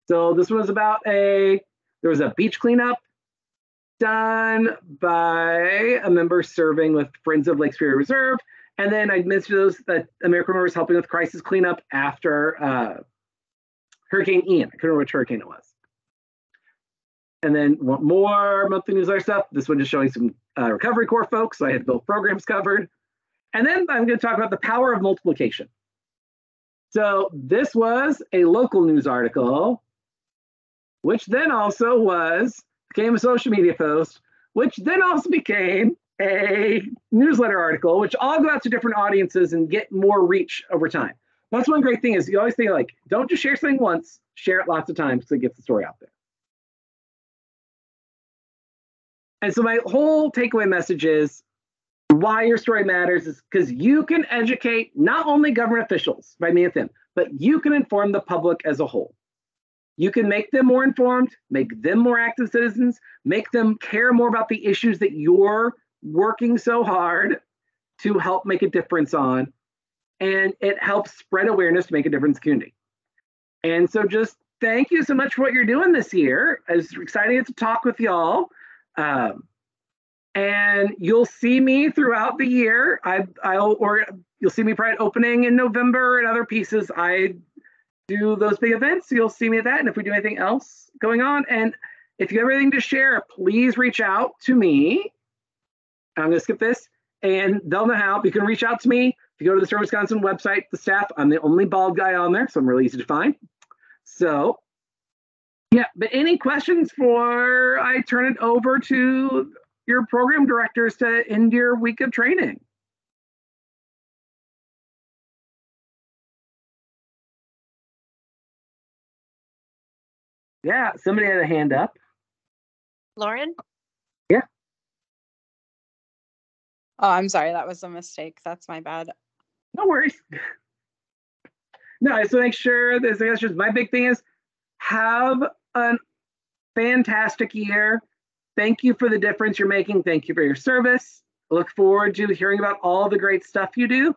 So this was about there was a beach cleanup done by a member serving with Friends of Lake Superior Reserve. And then I mentioned those that AmeriCorps members helping with crisis cleanup after Hurricane Ian. I couldn't remember which hurricane it was. And then want more monthly newsletter stuff. This one just showing some Recovery Corps folks. So I had both programs covered. And then I'm going to talk about the power of multiplication. So this was a local news article, which then also became a social media post, which then also became a newsletter article, which all go out to different audiences and get more reach over time. That's one great thing is you always think like, don't just share something once, share it lots of times so it gets the story out there. And so my whole takeaway message is why your story matters is because you can educate not only government officials by meeting with them, but you can inform the public as a whole. You can make them more informed, make them more active citizens, make them care more about the issues that you're working so hard to help make a difference on. And it helps spread awareness to make a difference in the community. And so just thank you so much for what you're doing this year. It's exciting to talk with y'all. And you'll see me throughout the year. You'll see me probably at opening in November and other pieces. I do those big events. So you'll see me at that. And if we do anything else going on, and if you have anything to share, please reach out to me. I'm going to skip this, and they'll know how. You can reach out to me. If you go to the Serve Wisconsin website, the staff, I'm the only bald guy on there, so I'm really easy to find. So, yeah, but any questions before I turn it over to your program directors to end your week of training? Yeah, somebody had a hand up. Lauren? Yeah. Oh, I'm sorry. That was a mistake. That's my bad. No worries. No, I just want to make sure that my big thing is have a fantastic year. Thank you for the difference you're making. Thank you for your service. I look forward to hearing about all the great stuff you do.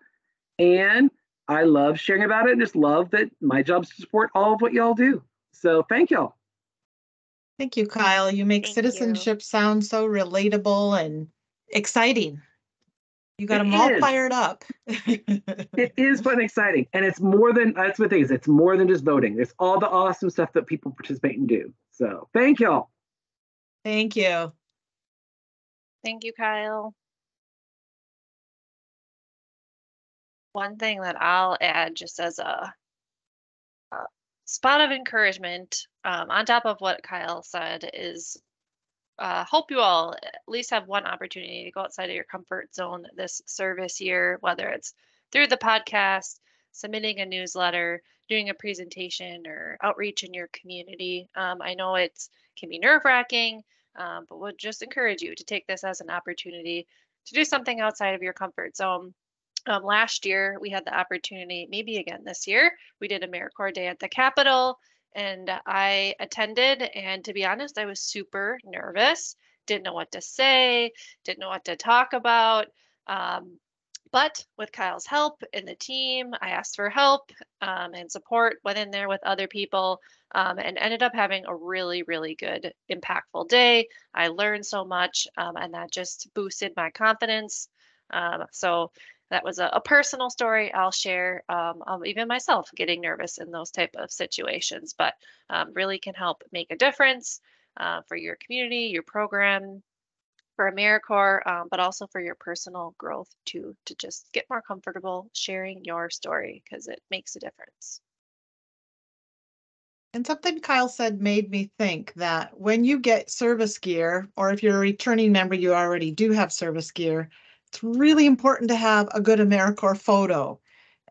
And I love sharing about it and just love that my job is to support all of what y'all do. So thank y'all. Thank you, Kyle. You make Thank citizenship sound so relatable and exciting. You got them all is. fired up. It is fun and exciting. And it's more than, that's what it is. It's more than just voting. There's all the awesome stuff that people participate and do. So thank y'all. Thank you. Thank you, Kyle. One thing that I'll add just as a spot of encouragement on top of what Kyle said is hope you all at least have one opportunity to go outside of your comfort zone this service year, whether it's through the podcast, submitting a newsletter, doing a presentation, or outreach in your community. I know it can be nerve-wracking, but would just encourage you to take this as an opportunity to do something outside of your comfort zone. Last year, we had the opportunity, maybe again this year, we did AmeriCorps Day at the Capitol, and I attended, and to be honest, I was super nervous, didn't know what to say, didn't know what to talk about. But with Kyle's help and the team, I asked for help and support, went in there with other people, and ended up having a really, really good, impactful day. I learned so much, and that just boosted my confidence. So that was a personal story I'll share. Even myself getting nervous in those type of situations, but really can help make a difference for your community, your program, for AmeriCorps, but also for your personal growth too, to just get more comfortable sharing your story because it makes a difference. And something Kyle said made me think that when you get service gear, or if you're a returning member, you already do have service gear, it's really important to have a good AmeriCorps photo.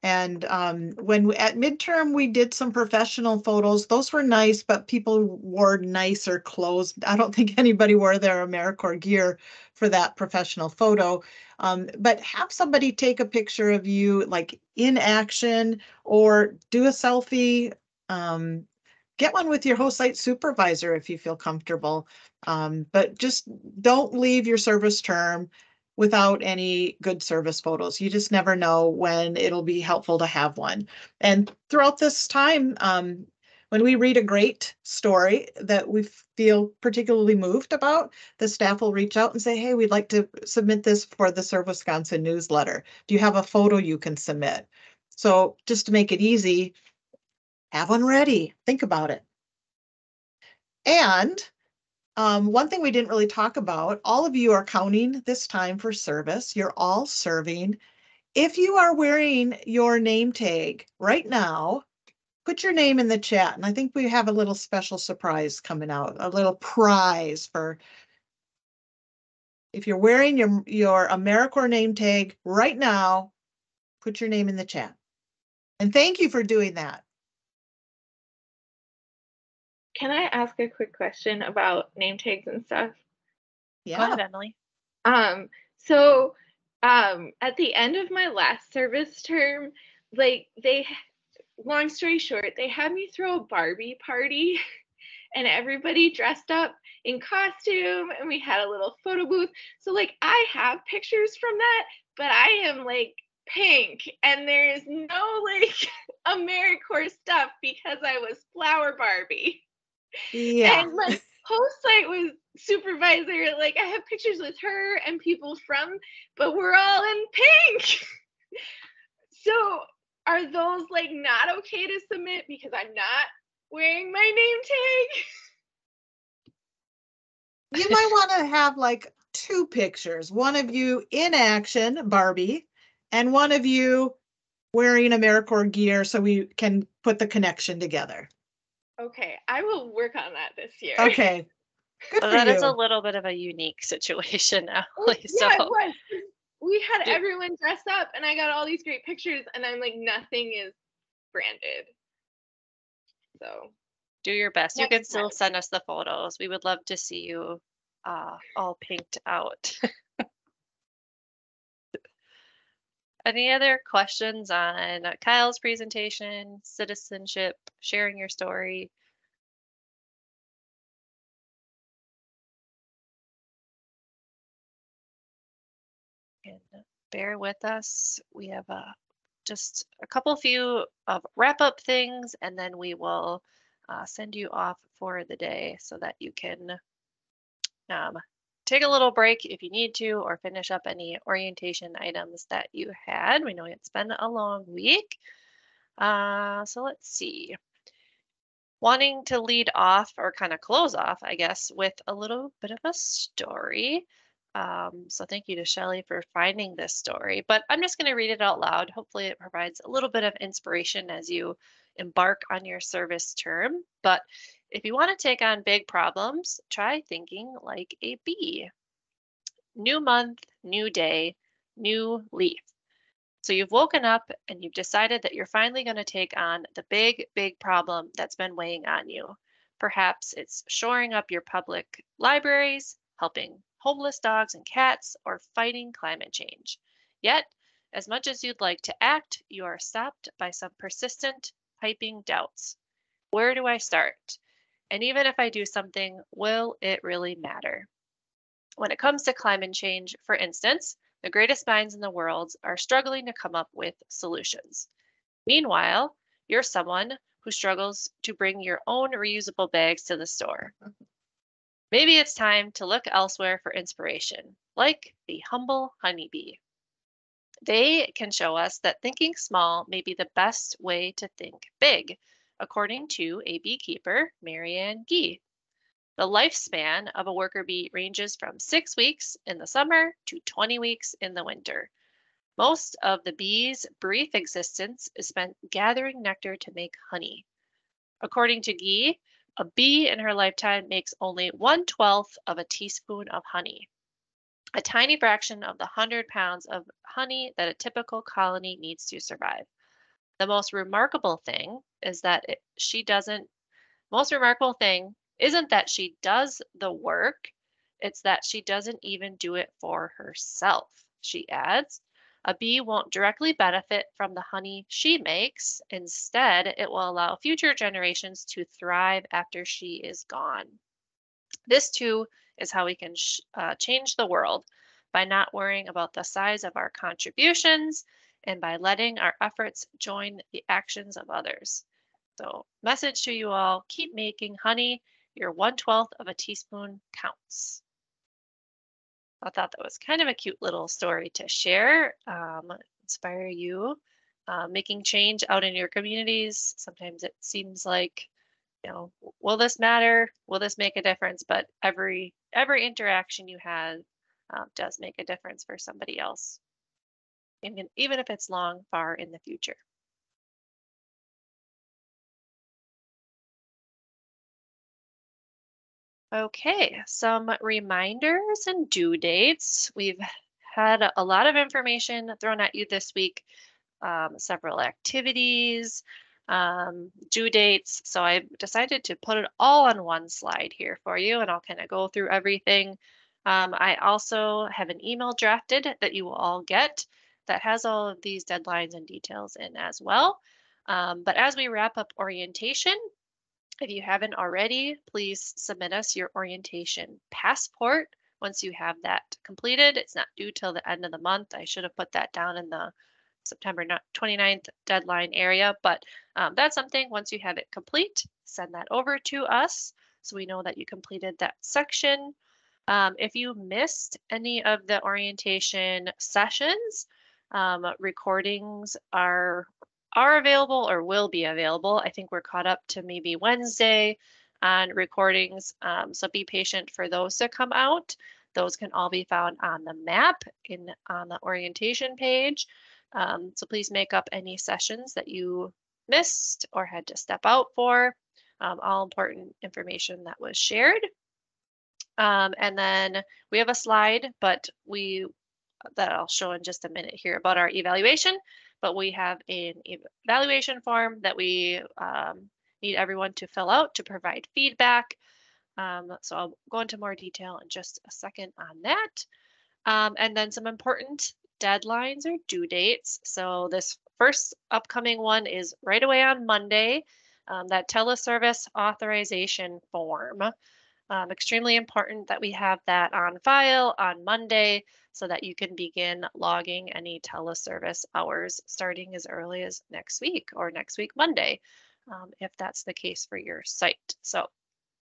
And at midterm, we did some professional photos. Those were nice, but people wore nicer clothes. I don't think anybody wore their AmeriCorps gear for that professional photo. But have somebody take a picture of you like in action or do a selfie. Get one with your host site supervisor if you feel comfortable. But just don't leave your service term without any good service photos. You just never know when it'll be helpful to have one. And throughout this time, when we read a great story that we feel particularly moved about, the staff will reach out and say, hey, we'd like to submit this for the Serve Wisconsin newsletter. Do you have a photo you can submit? So just to make it easy, have one ready. Think about it. And one thing we didn't really talk about, all of you are counting this time for service. You're all serving. If you are wearing your name tag right now, put your name in the chat. And I think we have a little special surprise coming out, a little prize for if you're wearing your AmeriCorps name tag right now, put your name in the chat. And thank you for doing that. Can I ask a quick question about name tags and stuff? Yeah. Go ahead, Emily. So at the end of my last service term, like long story short, they had me throw a Barbie party and everybody dressed up in costume and we had a little photo booth. So like I have pictures from that, but I am like pink and there's no like AmeriCorps stuff because I was Flower Barbie. Yeah. And my host site was supervisor, like I have pictures with her and people from, but we're all in pink. So are those like not okay to submit because I'm not wearing my name tag? You might want to have like two pictures, one of you in action, Barbie, and one of you wearing AmeriCorps gear so we can put the connection together. Okay, I will work on that this year. Okay, good for that you. is a little bit of a unique situation, Emily. Yeah, it was. We had everyone dressed up and I got all these great pictures and I'm like, nothing is branded. So do your best. You can still send us the photos. We would love to see you all pinked out. Any other questions on Kyle's presentation, citizenship, sharing your story? And bear with us. We have just a few of wrap-up things, and then we will send you off for the day so that you can take a little break if you need to, or finish up any orientation items that you had. We know it's been a long week. So let's see. Wanting to lead off or kind of close off, I guess, with a little bit of a story. So thank you to Shelley for finding this story, but I'm just going to read it out loud. Hopefully it provides a little bit of inspiration as you embark on your service term. But if you want to take on big problems, try thinking like a bee. New month, new day, new leaf. So you've woken up and you've decided that you're finally going to take on the big, big problem that's been weighing on you. Perhaps it's shoring up your public libraries, helping homeless dogs and cats, or fighting climate change. Yet, as much as you'd like to act, you are stopped by some persistent, piping doubts. Where do I start? And even if I do something, will it really matter? When it comes to climate change, for instance, the greatest minds in the world are struggling to come up with solutions. Meanwhile, you're someone who struggles to bring your own reusable bags to the store. Maybe it's time to look elsewhere for inspiration, like the humble honeybee. They can show us that thinking small may be the best way to think big, according to a beekeeper, Marianne Gee. The lifespan of a worker bee ranges from 6 weeks in the summer to 20 weeks in the winter. Most of the bee's brief existence is spent gathering nectar to make honey. According to Gee, a bee in her lifetime makes only 1/12 of a teaspoon of honey, a tiny fraction of the 100 pounds of honey that a typical colony needs to survive. The most remarkable thing is that she doesn't, most remarkable thing isn't that she does the work, it's that she doesn't even do it for herself. She adds, a bee won't directly benefit from the honey she makes. Instead, it will allow future generations to thrive after she is gone. This too is how we can change the world, by not worrying about the size of our contributions and by letting our efforts join the actions of others. So, message to you all, keep making honey. Your 1/12 of a teaspoon counts. I thought that was kind of a cute little story to share, inspire you, making change out in your communities. Sometimes it seems like, will this matter? Will this make a difference? But every interaction you have does make a difference for somebody else, even if it's long, far in the future. Okay, some reminders and due dates. We've had a lot of information thrown at you this week, several activities, due dates. So I decided to put it all on one slide here for you, and I'll kind of go through everything. I also have an email drafted that you will all get that has all of these deadlines and details in as well. But as we wrap up orientation, if you haven't already, please submit us your orientation passport once you have that completed. It's not due till the end of the month. I should have put that down in the September 29th deadline area, but that's something, once you have it complete, send that over to us so we know that you completed that section. If you missed any of the orientation sessions, recordings are available or will be available. I think we're caught up to maybe Wednesday on recordings, so be patient for those to come out. Those can all be found on the map on the orientation page. So please make up any sessions that you missed or had to step out for. All important information that was shared. And then we have a slide, but that I'll show in just a minute here about our evaluation. But we have an evaluation form that we need everyone to fill out to provide feedback. So I'll go into more detail in just a second on that. And then some important deadlines or due dates. So this first upcoming one is right away on Monday, that teleservice authorization form. Extremely important that we have that on file on Monday so that you can begin logging any teleservice hours starting as early as next week or next week Monday, if that's the case for your site. So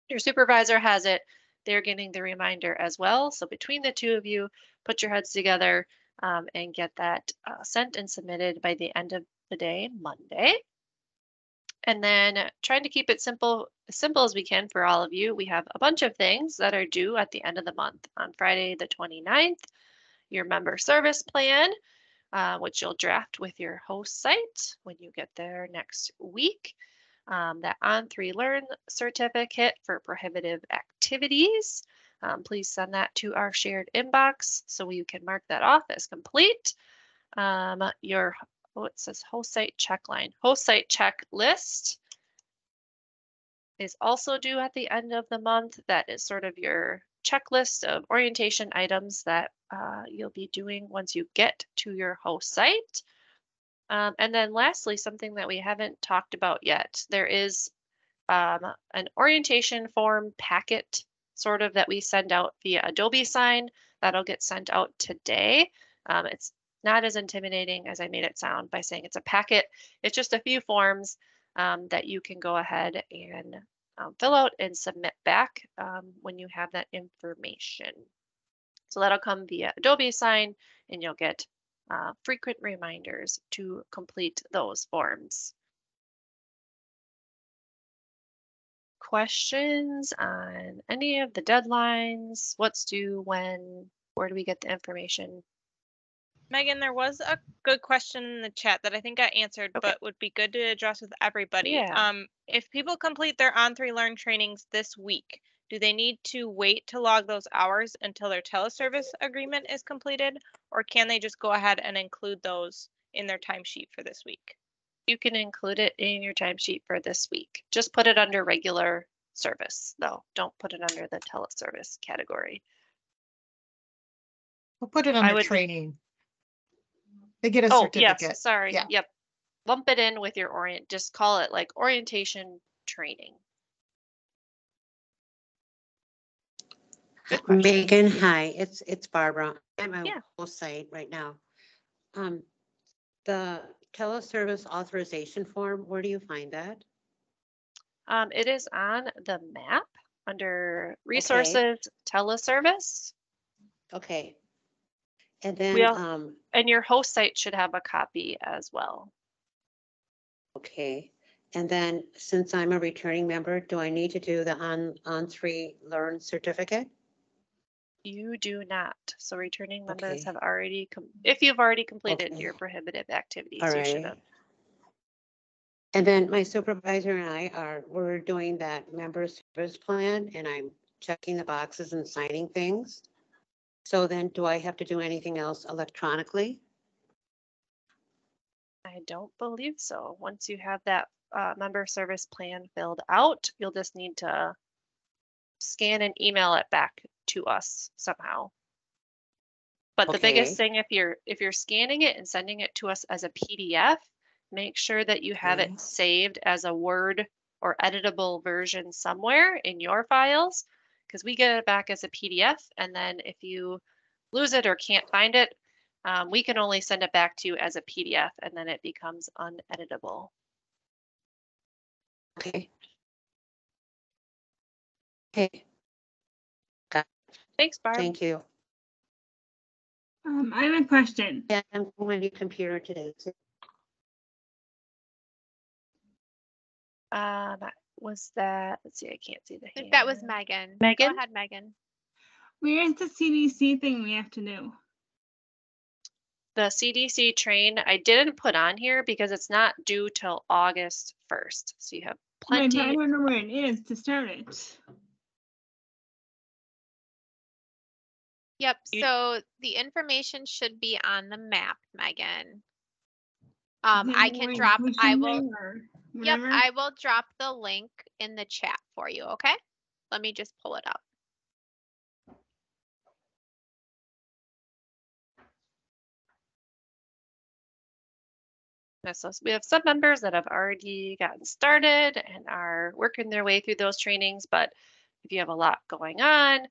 your supervisor has it, they're getting the reminder as well. So between the two of you, put your heads together and get that sent and submitted by the end of the day, Monday. And then trying to keep it simple as we can for all of you. We have a bunch of things that are due at the end of the month. On Friday the 29th, your member service plan, which you'll draft with your host site when you get there next week. That On3Learn certificate for prohibitive activities. Please send that to our shared inbox so you can mark that off as complete. It says host site checkline. Host site checklist is also due at the end of the month. That is sort of your checklist of orientation items that you'll be doing once you get to your host site. And then lastly, something that we haven't talked about yet, there is an orientation form packet sort of that we send out via Adobe Sign that'll get sent out today. It's not as intimidating as I made it sound by saying it's a packet. It's just a few forms that you can go ahead and fill out and submit back when you have that information. So that'll come via Adobe Sign and you'll get frequent reminders to complete those forms. Questions on any of the deadlines? What's due when? Where do we get the information? Megan, there was a good question in the chat that I think got answered, Okay. but would be good to address with everybody. Yeah. If people complete their On3Learn trainings this week, do they need to wait to log those hours until their teleservice agreement is completed, or can they just go ahead and include those in their timesheet for this week? You can include it in your timesheet for this week. Just put it under regular service, though. Don't put it under the teleservice category. We'll put it I under would- training. They get a Oh, certificate. yes, sorry. Yeah. Yep. Lump it in with your just call it like orientation training. Good question. Megan, hi, it's Barbara. I'm at Yeah. my whole site right now. The teleservice authorization form, where do you find that? It is on the map under resources, teleservice. Okay. And We then, all- And your host site should have a copy as well. okay. And then since I'm a returning member, do I need to do the On3Learn certificate? You do not. So returning members Okay. have already, if you've already completed Okay. your prohibitive activities, All you should right. have. And then my supervisor and we're doing that member service plan and I'm checking the boxes and signing things. So then do I have to do anything else electronically? I don't believe so. Once you have that member service plan filled out, you'll just need to scan and email it back to us somehow. But the biggest thing, if you're scanning it and sending it to us as a PDF, make sure that you have Okay. it saved as a Word or editable version somewhere in your files, because we get it back as a PDF. And then if you lose it or can't find it, we can only send it back to you as a PDF, and then it becomes uneditable. Okay. Okay, Thanks, Barb. thank you. I have a question. Yeah, I'm on my new computer today too. Was that, let's see, I can't see the I hand. think that was Megan. Megan? Go ahead, Megan. Where is the CDC thing we have to do? The CDC train, I didn't put on here because it's not due till August 1st. So you have Right, but I plenty. don't know where it is to start it. Yep. You- So the information should be on the map, Megan. Is I there can any drop. push I in will. there or Yep. whatever? I will drop the link in the chat for you. Okay. Let me just pull it up. So we have some members that have already gotten started and are working their way through those trainings. But if you have a lot going on,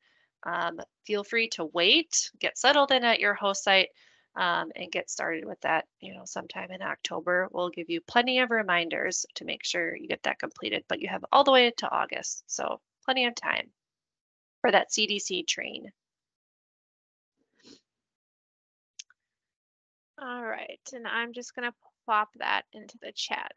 feel free to wait, get settled in at your host site, and get started with that. Sometime in October, we'll give you plenty of reminders to make sure you get that completed. But you have all the way to August, so plenty of time for that CDC train. All right, and I'm just gonna plop that into the chat.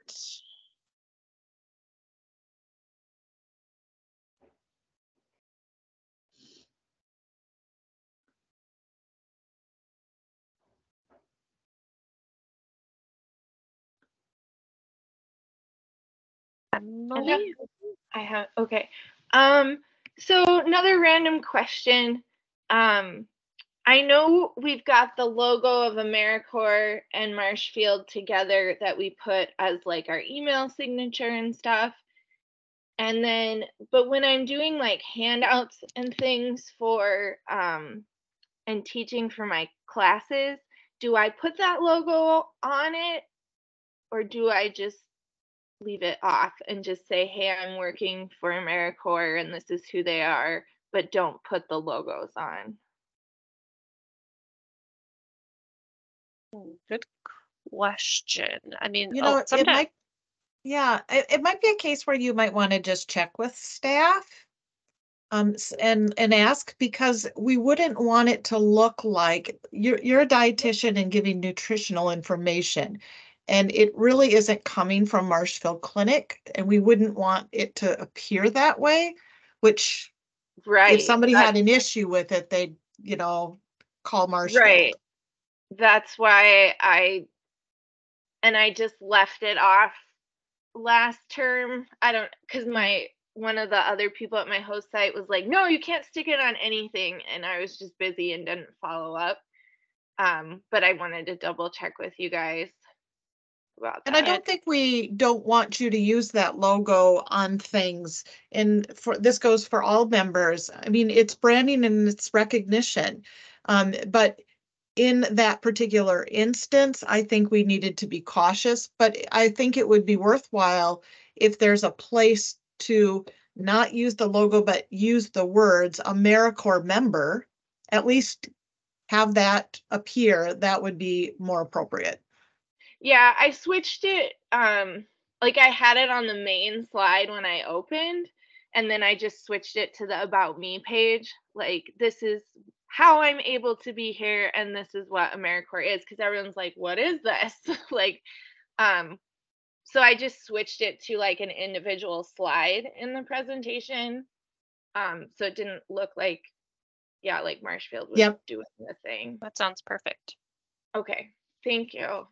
Emily? I have, okay. So another random question. I know we've got the logo of AmeriCorps and Marshfield together that we put as like our email signature and stuff. And then, but when I'm doing like handouts and things for, and teaching for my classes, do I put that logo on it? Or do I just leave it off and just say, hey, I'm working for AmeriCorps and this is who they are, but don't put the logos on? Good question. I mean, It sometimes might, yeah, it might be a case where you might want to just check with staff. and ask, because we wouldn't want it to look like you're a dietitian and giving nutritional information, and it really isn't coming from Marshfield Clinic, and we wouldn't want it to appear that way, which Right. if somebody had an issue with it, they'd, call Marshfield. Right. That's why I just left it off last term. Because one of the other people at my host site was like, no, you can't stick it on anything. And I was just busy and didn't follow up. But I wanted to double check with you guys about that. And I don't think we don't want you to use that logo on things. And this goes for all members. I mean, it's branding and it's recognition. But in that particular instance, I think we needed to be cautious, but I think it would be worthwhile if there's a place to not use the logo, but use the words AmeriCorps member, at least have that appear. That would be more appropriate. Yeah, I switched it. Like I had it on the main slide when I opened, and then I just switched it to the About Me page. Like, this is how I'm able to be here, and this is what AmeriCorps is, because everyone's like, what is this? Like, so I just switched it to like an individual slide in the presentation. So it didn't look like, like Marshfield was doing the thing. That sounds perfect. Okay, thank you.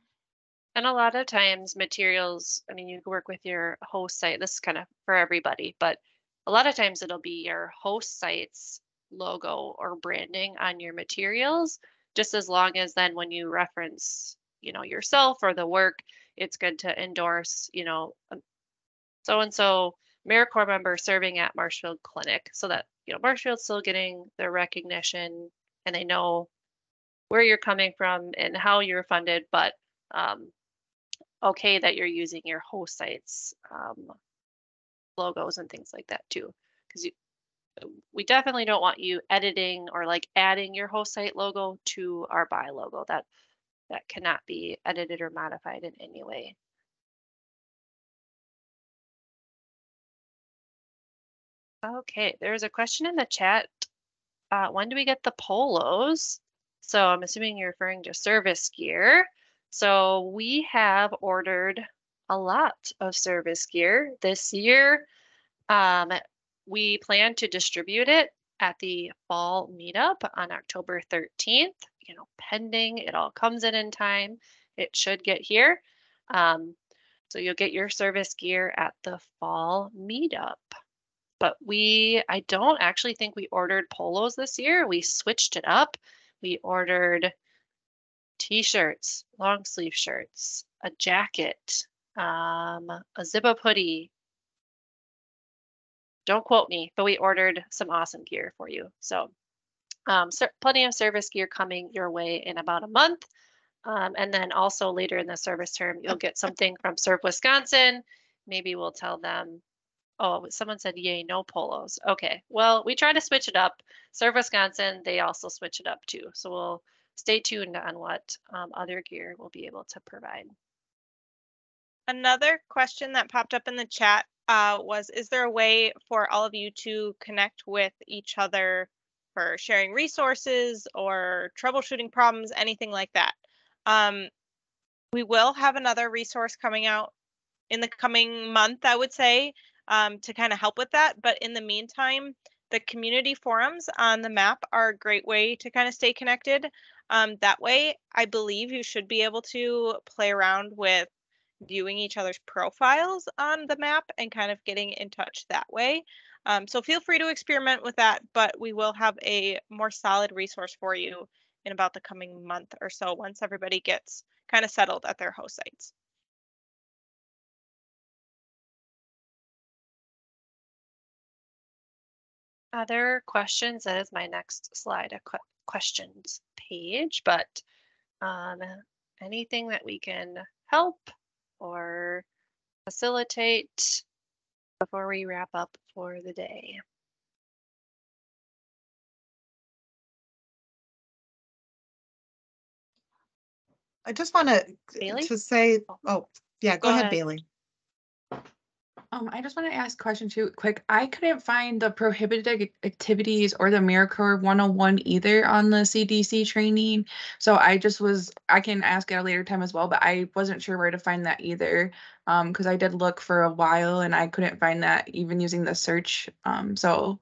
And a lot of times materials, I mean, you can work with your host site. This is kind of for everybody, but a lot of times it'll be your host site's logo or branding on your materials, just as long as then when you reference, yourself or the work, it's good to endorse, so-and-so AmeriCorps member serving at Marshfield Clinic, so that, Marshfield's still getting their recognition and they know where you're coming from and how you're funded, but okay that you're using your host sites logos and things like that too, because we definitely don't want you editing or like adding your host site logo to our buy logo. That cannot be edited or modified in any way. Okay, there's a question in the chat. When do we get the polos? So I'm assuming you're referring to service gear. So we have ordered a lot of service gear this year. We plan to distribute it at the fall meetup on October 13th, pending it all comes in time. It should get here. So you'll get your service gear at the fall meetup. But I don't actually think we ordered polos this year. We switched it up. We ordered t-shirts, long sleeve shirts, a jacket, a zip-up hoodie. Don't quote me, but we ordered some awesome gear for you. So plenty of service gear coming your way in about a month. And then also later in the service term, you'll get something from Serve Wisconsin. Maybe we'll tell them, oh, someone said, yay, no polos. Okay, well, we try to switch it up. Serve Wisconsin, they also switch it up too. So we'll stay tuned on what other gear we'll be able to provide. Another question that popped up in the chat was, is there a way for all of you to connect with each other for sharing resources or troubleshooting problems, anything like that? We will have another resource coming out in the coming month, I would say, to kind of help with that. But in the meantime, the community forums on the map are a great way to kind of stay connected. That way, I believe you should be able to play around with viewing each other's profiles on the map and kind of getting in touch that way. So feel free to experiment with that, but we will have a more solid resource for you in about the coming month or so once everybody gets kind of settled at their host sites. Other questions? That is my next slide, a questions page, but anything that we can help or facilitate before we wrap up for the day? I just want to say, oh, yeah, go ahead, ahead. Bailey. I just want to ask a question too, quick. I couldn't find the prohibited activities or the AmeriCorps 101 either on the CDC training. So I can ask at a later time as well, but I wasn't sure where to find that either. Because I did look for a while and I couldn't find that even using the search. So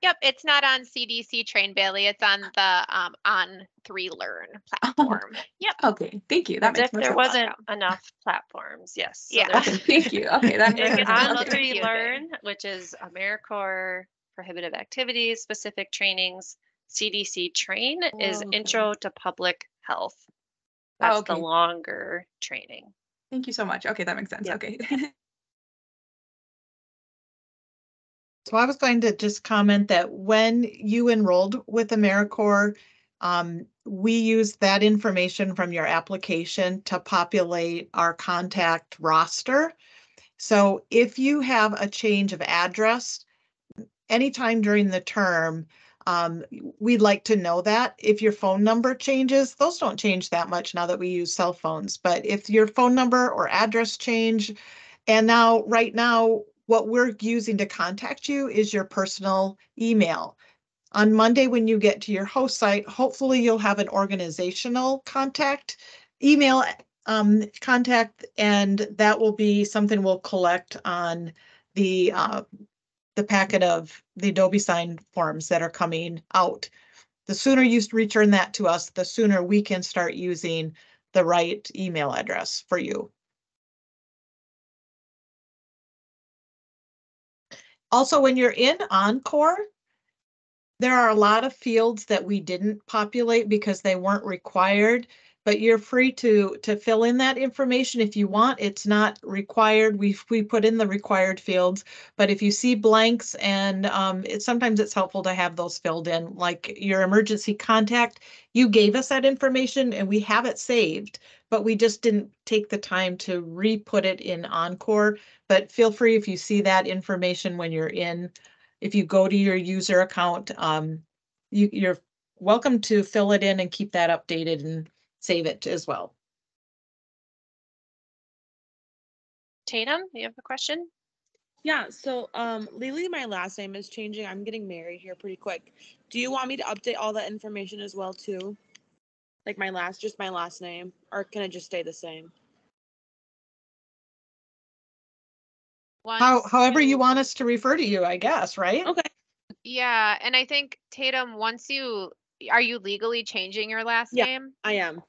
Yep, it's not on CDC Train Bailey. It's on the on 3Learn platform. Yep. okay, thank you. That As makes if more there sense. wasn't Welcome. enough platforms. Yes. So Yeah. there's Okay, thank you. Okay, that makes more it's sense. on Okay. 3Learn, which is AmeriCorps prohibitive activities, specific trainings. CDC Train is Oh, okay. Intro to Public Health. Oh, That's the okay. longer training. Thank you so much. Okay, that makes sense. Yep. Okay. So I was going to just comment that when you enrolled with AmeriCorps, we used that information from your application to populate our contact roster. So if you have a change of address anytime during the term, we'd like to know that. If your phone number changes, those don't change that much now that we use cell phones. But if your phone number or address change, and now, right now, what we're using to contact you is your personal email. On Monday, when you get to your host site, hopefully you'll have an organizational contact email contact, and that will be something we'll collect on the packet of the Adobe Sign forms that are coming out. The sooner you return that to us, the sooner we can start using the right email address for you. Also, when you're in Encore, there are a lot of fields that we didn't populate because they weren't required, but you're free to fill in that information if you want. It's not required. We put in the required fields, but if you see blanks and sometimes it's helpful to have those filled in, like your emergency contact, you gave us that information and we have it saved, but we just didn't take the time to re-put it in Encore. But feel free if you see that information when you're in. If you go to your user account, you're welcome to fill it in and keep that updated and save it as well. Tatum, you have a question? Yeah, so legally my last name is changing. I'm getting married here pretty quick. Do you want me to update all that information as well too? Like just my last name, or can it just stay the same? However you want us to refer to you, I guess, right? Okay. Yeah, and I think Tatum, are you legally changing your last Yeah. name? I am.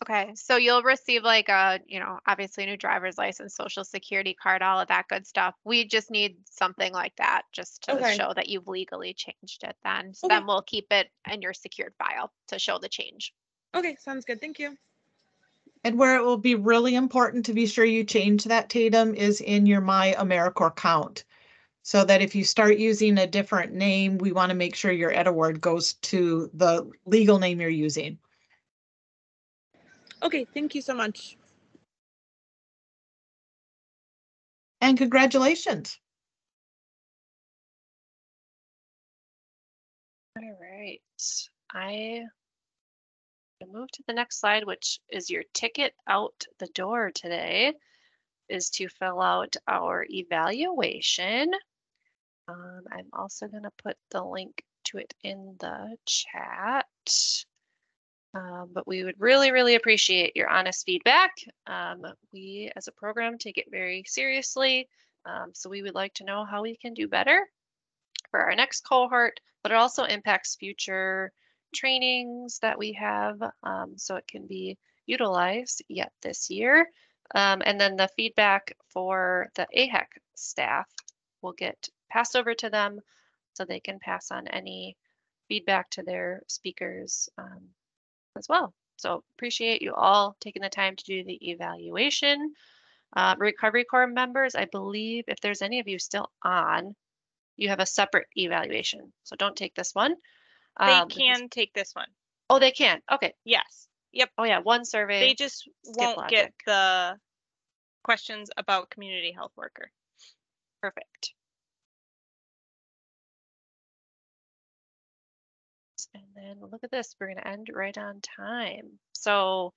Okay, so you'll receive like obviously a new driver's license, social security card, all of that good stuff. We just need something like that just to Okay. show that you've legally changed it then. So Okay. then we'll keep it in your secured file to show the change. Okay, sounds good. Thank you. And where it will be really important to be sure you change that, Tatum, is in your My AmeriCorps account. So that if you start using a different name, we want to make sure your EdAward goes to the legal name you're using. Okay, thank you so much. And congratulations. All right. I move to the next slide, which is your ticket out the door today, is to fill out our evaluation. I'm also going to put the link to it in the chat. But we would really, really appreciate your honest feedback. We as a program take it very seriously. So we would like to know how we can do better for our next cohort, but it also impacts future trainings that we have, so it can be utilized yet this year. And then the feedback for the AHEC staff will get passed over to them so they can pass on any feedback to their speakers as well. So appreciate you all taking the time to do the evaluation. Recovery Corps members, I believe if there's any of you still on, you have a separate evaluation. So don't take this one. They can take this one. Oh, they can. Okay. Yes. Yep. Oh yeah, one survey. They just won't get the questions about community health worker. Perfect. And then look at this. We're going to end right on time. So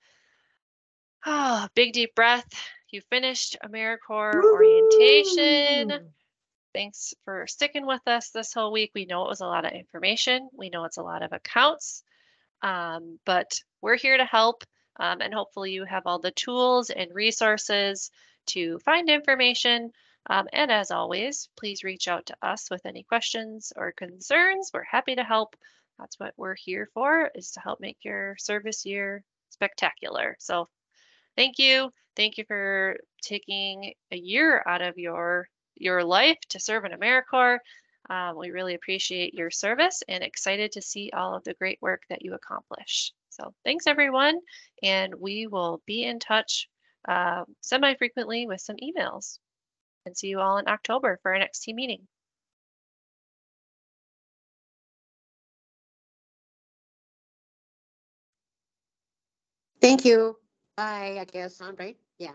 big deep breath. You finished AmeriCorps orientation. Thanks for sticking with us this whole week. We know it was a lot of information. We know it's a lot of accounts, but we're here to help. And hopefully you have all the tools and resources to find information. And as always, please reach out to us with any questions or concerns. We're happy to help. That's what we're here for, is to help make your service year spectacular. So thank you. Thank you for taking a year out of your life to serve in AmeriCorps. We really appreciate your service and excited to see all of the great work that you accomplish. So thanks everyone, and we will be in touch semi-frequently with some emails. And see you all in October for our next team meeting. Thank you. Bye, I guess, right?